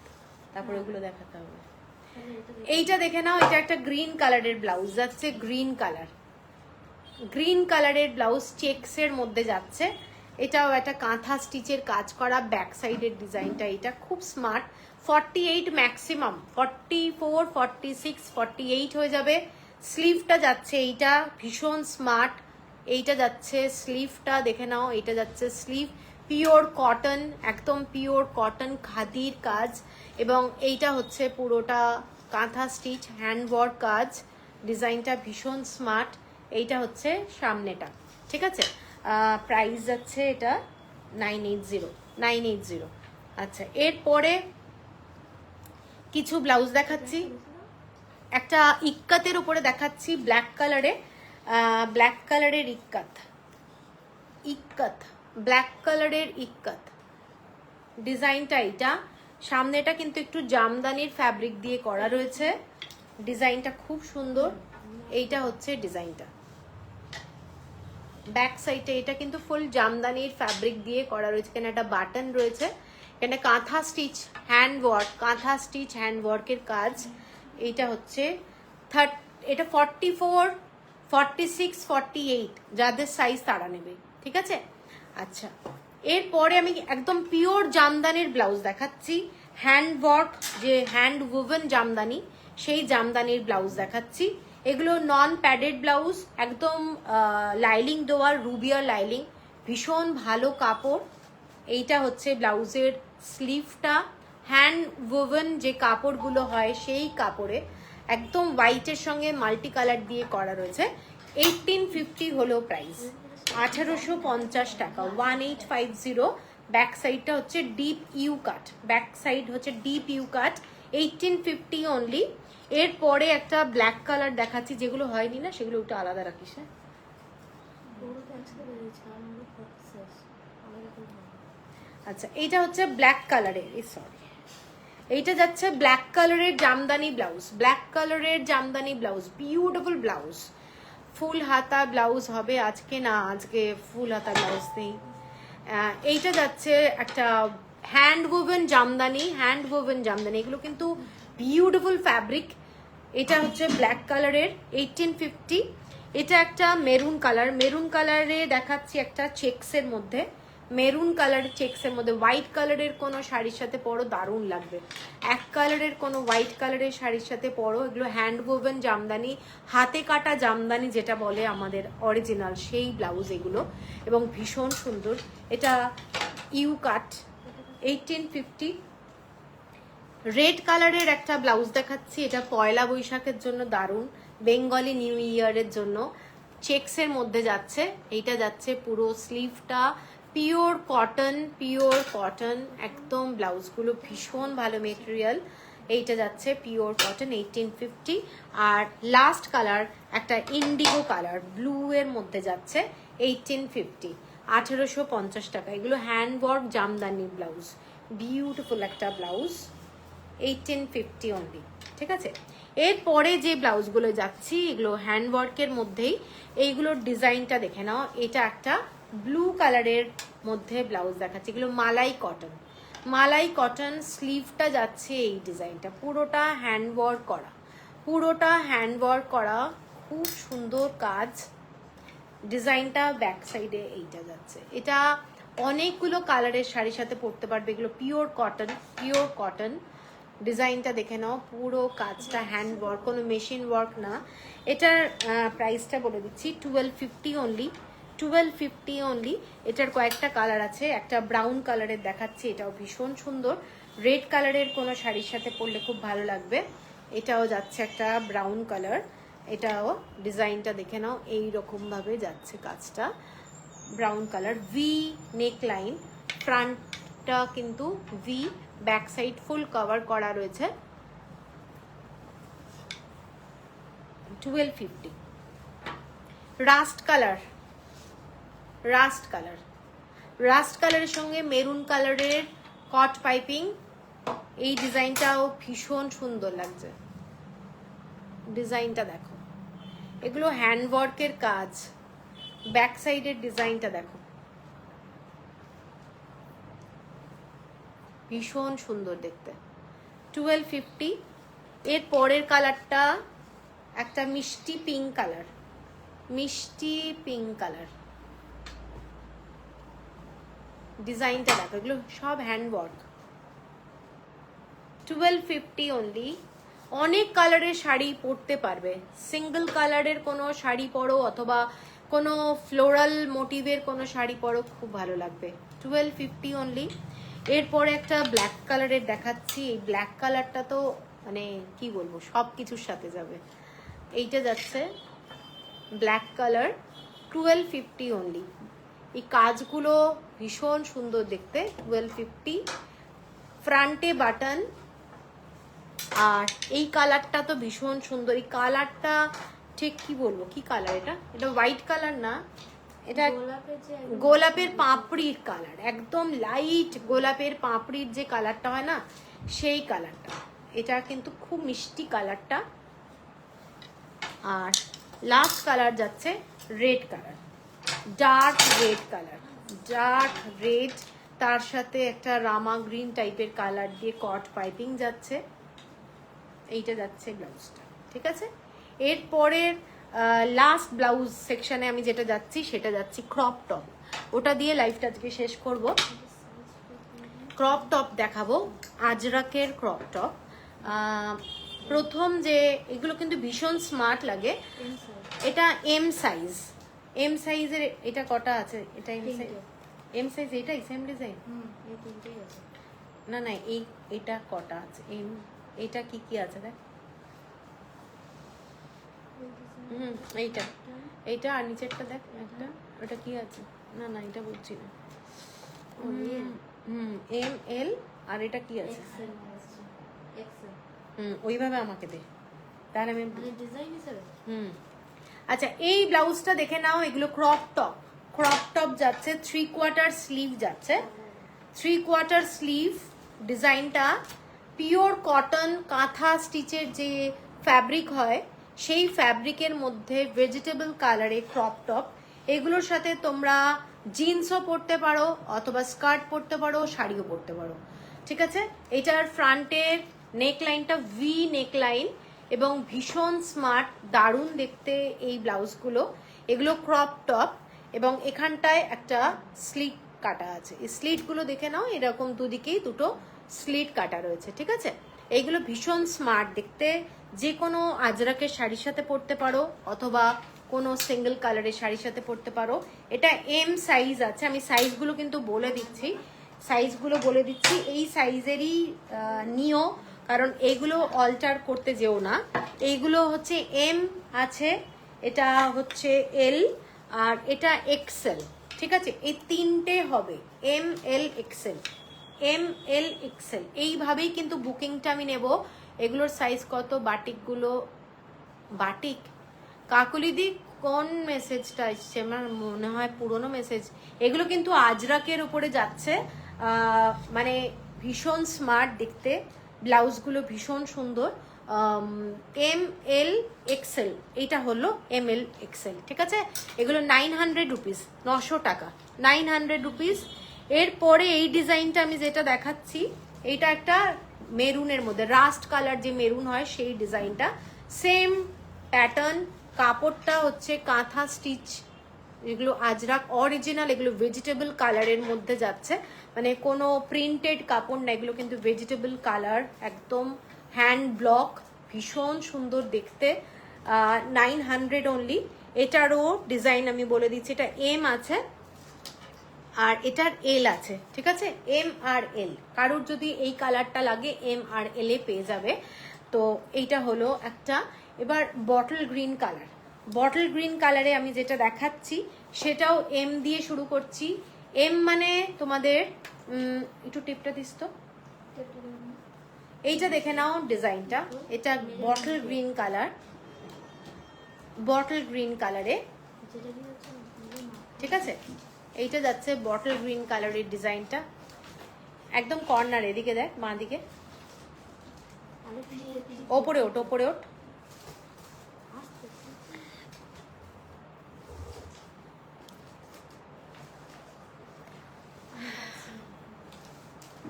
তারপরে ওগুলো দেখাতে হবে। এইটা দেখে নাও, এটা একটা গ্রিন কালারের ব্লাউজ যাচ্ছে, গ্রিন কালারের ব্লাউজ চেকসের মধ্যে যাচ্ছে। এটাও একটা কাঁথা স্টিচের কাজ করা, ব্যাক সাইডের ডিজাইনটা এটা খুব স্মার্ট। 48 ম্যাক্সিমাম, 44, 46, 48 হয়ে যাবে। স্লিভটা যাচ্ছে এইটা, ভীষণ স্মার্ট। এইটা যাচ্ছে স্লিভটা, দেখে নাও, এটা যাচ্ছে স্লিভ, পিওর কটন, একদম পিওর কটন খাদির কাজ। এবং এইটা হচ্ছে পুরোটা কাঁথা স্টিচ, হ্যান্ডওয়ার্ক কাজ, ডিজাইনটা ভীষণ স্মার্ট। এইটা হচ্ছে সামনেটা, ঠিক আছে? প্রাইস যাচ্ছে এটা 980। আচ্ছা, এরপরে কিছু ব্লাউজ দেখাচ্ছি। একটা ইক্কাতের উপরে দেখাচ্ছি, ব্ল্যাক কালারের ইক্কাত, ব্ল্যাক কালারের ইক্কাত। ডিজাইনটা এইটা, সামনেটা কিন্তু একটু জামদানির ফ্যাব্রিক দিয়ে করা রয়েছে, ডিজাইনটা খুব সুন্দর। এইটা হচ্ছে ডিজাইনটা, ব্যাক সাইডে এটা কিন্তু ফুল জামদানির ফ্যাব্রিক দিয়ে করা রয়েছে। এখানে একটা বাটন রয়েছে, এখানে কাঁথা স্টিচ হ্যান্ডওয়ার্কের কাজ। এইটা হচ্ছে এটা 44, 46, 48 যাদের সাইজ তারা নেবে, ঠিক আছে? আচ্ছা, এরপরে আমি একদম পিওর জামদানির ব্লাউজ দেখাচ্ছি, হ্যান্ডওয়ার্ক, যে হ্যান্ড ওভেন জামদানি, সেই জামদানির ব্লাউজ দেখাচ্ছি। এগুলো নন প্যাডেড ব্লাউজ, একদম লাইলিং দেওয়া, রুবিয়া লাইলিং, ভীষণ ভালো কাপড়। এইটা হচ্ছে ব্লাউজের স্লিভটা, হ্যান্ড ওভেন যে কাপড়গুলো হয় সেই কাপড়ে, একদম হোয়াইটের সঙ্গে মাল্টি কালার দিয়ে করা রয়েছে। 1850 হলো প্রাইস, 1850 টাকা, 1850। ব্যাক সাইডটা হচ্ছে ডিপ ইউ কাট, 1850 অনলি। এরপরে একটা ব্ল্যাক কালার দেখাচ্ছি, যেগুলো হয়নি না সেগুলো ওটা আলাদা রাখিস। হ্যাঁ, আচ্ছা, এইটা হচ্ছে ব্ল্যাক কালারের, এইটা যাচ্ছে ব্ল্যাক কালারের জামদানি ব্লাউজ, বিউটিফুল ব্লাউজ, ফুল হাতা ব্লাউজ হবে আজকে, না আজকে ফুল হাতা ব্লাউজ নেই। এইটা যাচ্ছে একটা হ্যান্ড ওভেন জামদানি, এগুলো কিন্তু বিউটিফুল ফ্যাব্রিক। এটা হচ্ছে ব্ল্যাক কালারের, 1850। এটা একটা মেরুন কালারে দেখাচ্ছি, একটা চেক্সের মধ্যে, হোয়াইট কালারের কোনো শাড়ির সাথে পরো, দারুণ লাগবে। এক কালারের কোনো হোয়াইট কালারের শাড়ির সাথে পরো। এগুলো হ্যান্ড ওভেন জামদানি, হাতে কাটা জামদানি যেটা বলে আমাদের অরিজিনাল, সেই ব্লাউজ এগুলো, এবং ভীষণ সুন্দর। এটা ইউ কাট, 1850। রেড কালারের একটা ব্লাউজ দেখাচ্ছি, এটা পয়লা বৈশাখের জন্য দারুণ, বেঙ্গলি নিউ ইয়ারের জন্য, চেক্সের মধ্যে যাচ্ছে। এইটা যাচ্ছে পুরো স্লিভটা পিওর কটন, একদম ব্লাউজগুলো ভীষণ ভালো মেটেরিয়াল। এইটা যাচ্ছে পিওর কটন, 1850। আর লাস্ট কালার একটা ইন্ডিগো কালার, ব্লু এর মধ্যে যাচ্ছে, 1850। 1850 টাকা। এগুলো hand work Jamdani blouse, beautiful একটা ব্লাউজ, 1850 অনলি। ঠিক আছে, এরপরে যে ব্লাউজগুলো যাচ্ছি এগুলো হ্যান্ড ওয়ার্কের মধ্যেই। এইগুলোর ডিজাইনটা দেখে নাও, এটা একটা ব্লু কালারের মধ্যে ব্লাউজ দেখাচ্ছে। এগুলো মালাই কটন, মালাই কটন। স্লিভটা যাচ্ছে এই ডিজাইনটা, পুরোটা হ্যান্ড ওয়ার্ক করা, পুরোটা হ্যান্ড ওয়ার্ক করা, খুব সুন্দর কাজ। ডিজাইনটা ব্যাক সাইডে এইটা যাচ্ছে। এটা অনেকগুলো কালারের শাড়ির সাথে পরতে পারবে। এগুলো পিওর কটন, পিওর কটন। ডিজাইনটা দেখে নাও, পুরো কাজটা হ্যান্ড ওয়ার্ক, কোনো মেশিন ওয়ার্ক না। এটার প্রাইসটা বলে দিচ্ছি, 1250 অনলি, 1250 অনলি। এটার কয়েকটা কালার আছে, একটা ব্রাউন কালারের দেখাচ্ছি, এটাও ভীষণ সুন্দর। রেড কালারের কোনো শাড়ির সাথে পরলে খুব ভালো লাগবে। এটাও যাচ্ছে একটা ব্রাউন কালার, এটাও ডিজাইনটা দেখে নাও, এইরকম ভাবে যাচ্ছে কাজটা, brown colour. V neck line, ফ্রন্টটা কিন্তু V, back side full cover করা রয়েছে। 1250। Rust colour, rust colour, rust কালারের সঙ্গে মেরুন কালারের কট পাইপিং। এই ডিজাইনটাও ভীষণ সুন্দর লাগছে, ডিজাইনটা দেখো। এগুলো হ্যান্ড ওয়ার্কের কাজ, ব্যাক সাইডের ডিজাইনটা দেখো, ভীষণ সুন্দর দেখতে। 1250। এর পরের কালারটা একটা মিষ্টি পিঙ্ক কালার, মিষ্টি পিঙ্ক কালার। ডিজাইনটা দেখো, এগুলো সব হ্যান্ড ওয়ার্ক। 1250 অনলি। অনেক কালারের শাড়ি পরতে পারবে, সিঙ্গেল কালারের কোনো শাড়ি পরো অথবা কোনো ফ্লোরাল মোটিভের কোনো শাড়ি পরো, খুব ভালো লাগবে। 1250 অনলি। এরপরে একটা ব্ল্যাক কালারের দেখাচ্ছি। এই ব্ল্যাক কালারটা তো মানে কি বলবো, সব কিছুর সাথে যাবে। এইটা যাচ্ছে ব্ল্যাক কালার, 1250 অনলি। এই কাজগুলো ভীষণ সুন্দর দেখতে, 1250। ফ্রন্টে বাটন। আর এই কালারটা তো ভীষণ সুন্দর, এই কালারটা ঠিক কি বলবো, কি কালার এটা, এটা হোয়াইট কালার না, এটা গোলাপের পাপড়ির কালার, একদম লাইট গোলাপের পাপড়ির যে কালারটা হয় না, সেই কালারটা। এটা কিন্তু খুব মিষ্টি কালারটা। আর লাস্ট কালার যাচ্ছে red colour, dark red colour, dark red, তার সাথে একটা রামা গ্রিন টাইপের কালার দিয়ে কট পাইপিং যাচ্ছে। এইটা যাচ্ছে ব্লাউজটা। ঠিক আছে, এরপরের লাস্ট ব্লাউজ সেকশনে আমি যেটা যাচ্ছি সেটা যাচ্ছি ক্রপ টপ। ওটা দিয়ে লাইফটা আজকে শেষ করব। ক্রপ টপ দেখাবো, আজরাকের ক্রপ টপ। প্রথম যে এগুলো কিন্তু ভীষণ স্মার্ট লাগে। এটা এম সাইজ, এম সাইজের। এটা কটা আছে, এটা এম সাইজ, এম সাইজ, এটাই সেম ডিজাইন না? না, এটা কটা আছে এম, এটা কি কি আছে দেখ। এইটা, এইটা আর নিচেরটা দেখ একটা, ওটা কি আছে? না না, এটা বলছি না। এম এল, আর এটা কি আছে? ওইভাবে আমাকে দে, তাহলে আমি ডিজাইন হিসেবে। আচ্ছা, এই ব্লাউজটা দেখে নাও। এগুলো ক্রপ টপ, ক্রপ টপ যাচ্ছে, 3/4 স্লিভ যাচ্ছে, 3/4 স্লিভ। ডিজাইনটা পিওর কটন কাঁথা স্টিচের যে ফ্যাব্রিক হয়, সেই ফ্যাব্রিকের মধ্যে ভেজিটেবল কালারে ক্রপ টপ। এগুলোর সাথে তোমরা জিন্সও পরতে পারো অথবা স্কার্ট পরতে পারো, শাড়িও পরতে পারো। ঠিক আছে, এটার ফ্রন্টের নেক লাইনটা ভি নেক লাইন এবং ভীষণ স্মার্ট, দারুণ দেখতে এই ব্লাউজগুলো। এগুলো ক্রপ টপ এবং এখানটায় একটা স্লিট কাটা আছে। এই স্লিটগুলো দেখে নাও, এরকম দুদিকেই দুটো স্লিট কাটা রয়েছে। ঠিক আছে, এইগুলো ভীষণ স্মার্ট দেখতে, যে কোনো আজরাকের শাড়ির সাথে পরতে পারো অথবা কোনো সিঙ্গেল কালারের শাড়ির সাথে পরতে পারো। এটা এম সাইজ আছে, আমি সাইজগুলো কিন্তু বলে দিচ্ছি, সাইজগুলো বলে দিচ্ছি। এই সাইজেরই নিও, কারণ এইগুলো অল্টার করতে যেও না। এইগুলো হচ্ছে এম আছে, এটা হচ্ছে এল, আর এটা এক্সেল। ঠিক আছে, এই তিনটে হবে, M L XL, M L XL. এইভাবেই কিন্তু বুকিংটা আমি নেব। এগুলোর সাইজ কত, বাটিকগুলো, বাটিক কাকুলি দি কোন মেসেজটা এসছে আমার মনে হয় পুরনো মেসেজ। এগুলো কিন্তু আজরাকের উপরে যাচ্ছে, মানে ভীষণ স্মার্ট দেখতে, ব্লাউজগুলো ভীষণ সুন্দর। ML XL, এইটা হলো ML XL, ঠিক আছে। এগুলো 900 রুপিস, 900 টাকা, 900 রুপিস। এরপরে এই ডিজাইনটা আমি যেটা দেখাচ্ছি, এইটা একটা মেরুনের মধ্যে, রাস্ট কালার যে মেরুন হয় সেই ডিজাইনটা, সেম প্যাটার্ন, কাপড়টা হচ্ছে কাঁথা স্টিচ, এগুলো আজরাক অরিজিনাল, এগুলো ভেজিটেবল কালারের মধ্যে যাচ্ছে, মানে কোনো প্রিন্টেড কাপড় না, এগুলো কিন্তু ভেজিটেবল কালার, একদম হ্যান্ড ব্লক, ভীষণ সুন্দর দেখতে। 900 অনলি। এটারও ডিজাইন আমি বলে দিচ্ছি, এটা M আছে আর এটার L আছে, ঠিক আছে, M আর L। কারোর যদি এই কালারটা লাগে M আর L এ পেয়ে যাবে। তো এইটা হলো একটা। এবার bottle green colour, bottle green কালারে আমি যেটা দেখাচ্ছি সেটাও M দিয়ে শুরু করছি। M মানে তোমাদের একটু টিপটা দিস তো, এইটা দেখে নাও ডিজাইনটা, এটা bottle green colour, bottle green কালারে, ঠিক আছে। এইটা যাচ্ছে বটল গ্রিন কালারের ডিজাইনটা, একদম কর্নার, এদিকে দেখ, মা দিকে, ওপরে ওঠ, ওপরে ওঠ।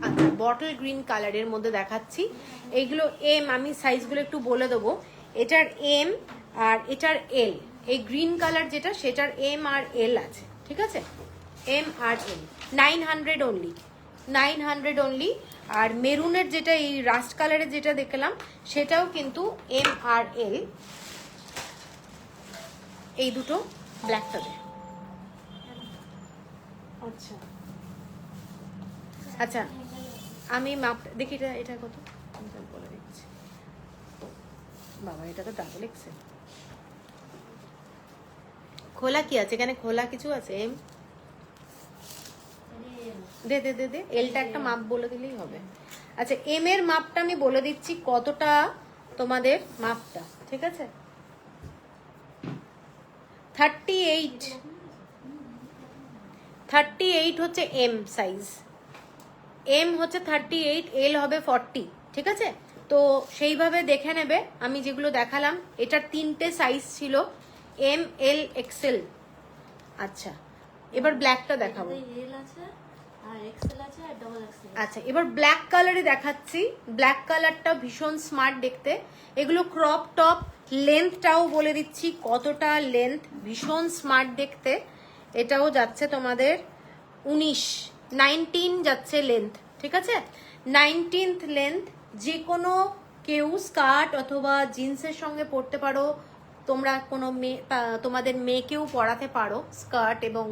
আচ্ছা, বটল গ্রিন কালারের মধ্যে দেখাচ্ছি। এইগুলো M, আমি সাইজগুলো একটু বলে দেবো। এটার M আর এটার L, এই গ্রিন কালার যেটা সেটার M আর L আছে, ঠিক আছে, M আর L। 900 only, 900 only. আর মেরুনের যেটা, এই রাস্ট কালারের যেটা দেখলাম সেটাও কিন্তু M আর L। এই দুটো ব্ল্যাকটা দে। আচ্ছা আচ্ছা, আমি মাপ দেখি, এটা এটা কত বলে দিচ্ছি। বাবা, এটা তো ডাবল এক্সেল। খোলা কি আছে এখানে, খোলা কিছু আছে? M দে দে দে দে, এলটা একটা মাপ বলে দিলেই হবে। আচ্ছা, M এর মাপটা আমি বলে দিচ্ছি কতটা তোমাদের মাপটা, ঠিক আছে। 38 হচ্ছে M সাইজ, M হচ্ছে 38, L হবে 40, ঠিক আছে। তো সেইভাবে দেখে নেবে। আমি যেগুলো দেখালাম এটার 3টে সাইজ ছিল, M L XL। আচ্ছা, এবার ব্ল্যাকটা দেখাবো। আচ্ছা, এবার ব্ল্যাক কালারে দেখাচ্ছি। ব্ল্যাক কালারটা ভীষণ স্মার্ট দেখতে। এগুলো ক্রপ টপ, লেন্থটাও বলে দিচ্ছি কতটা লেন্থ, ভীষণ স্মার্ট দেখতে। এটাও যাচ্ছে তোমাদের 19 যাচ্ছে লেন্থ, ঠিক আছে, 19th লেন্থ। যে কোনো কেউ স্কার্ট অথবা জিন্সের সঙ্গে পরতে পারো, তোমরা কোনো মেয়ে, তোমাদের মেয়েকেও পরাতে পারো স্কার্ট এবং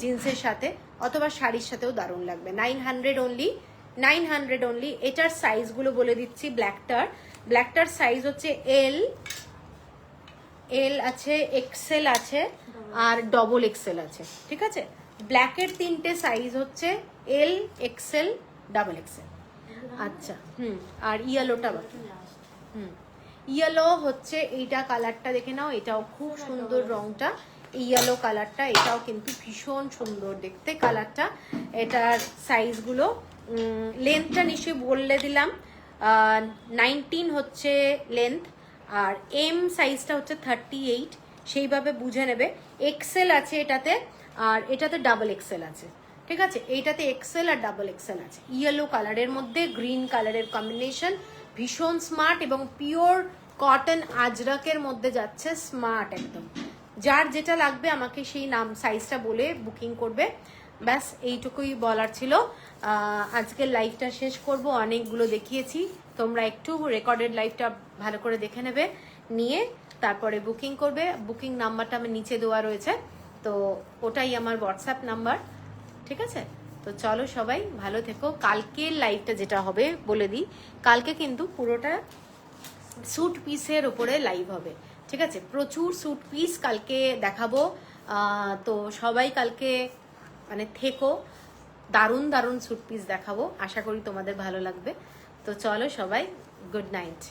জিন্সের সাথে, অথবা শাড়ির সাথেও দারুণ লাগবে। 900 অনলি, 900 অনলি। এটার সাইজগুলো বলে দিচ্ছি। ব্ল্যাকটার সাইজ হচ্ছে L আছে, XL আছে আর ডবল XL আছে, ঠিক আছে। ব্ল্যাকের 3টে সাইজ হচ্ছে L, XL, ডাবল XL। আচ্ছা, আর ইয়েলোটা বাকি। ইয়েলো হচ্ছে এইটা, কালারটা দেখে নাও, এটাও খুব সুন্দর রংটা, ইয়েলো কালারটা, এটাও কিন্তু ভীষণ সুন্দর দেখতে কালারটা। এটার সাইজগুলো, লেন্থটা নিশ্চয়ই বলে দিলাম, 19 হচ্ছে লেন্থ, আর M সাইজটা হচ্ছে 38, সেইভাবে বুঝে নেবে। XL আছে এটাতে, আর এটাতে ডাবল XL আছে, ঠিক আছে। এইটাতে XL আর ডাবল XL আছে। ইয়েলো কালারের মধ্যে গ্রিন কালারের কম্বিনেশন, ভীষণ স্মার্ট এবং পিওর কটন আজরাকের মধ্যে যাচ্ছে, স্মার্ট একদম। যার যেটা লাগবে আমাকে সেই নাম সাইজটা বলে বুকিং করবে। ব্যাস এইটুকুই বলার ছিল। আজকের লাইভটা শেষ করব, অনেকগুলো দেখিয়েছি, তোমরা একটু রেকর্ডেড লাইভটা ভালো করে দেখে নেবে, নিয়ে তারপরে বুকিং করবে। বুকিং নাম্বারটা আমার নিচে দেওয়া রয়েছে, তো ওটাই আমার হোয়াটসঅ্যাপ নাম্বার, ঠিক আছে। তো চলো সবাই ভালো থেকো। কালকের লাইভটা যেটা হবে বলে দিই, কালকে কিন্তু পুরোটা স্যুট পিসের উপরে লাইভ হবে, ঠিক আছে। প্রচুর স্যুট পিস কালকে দেখাবো। তো সবাই কালকে মানে থেকো, দারুণ দারুণ স্যুট পিস দেখাবো, আশা করি তোমাদের ভালো লাগবে। তো চলো সবাই, গুড নাইট।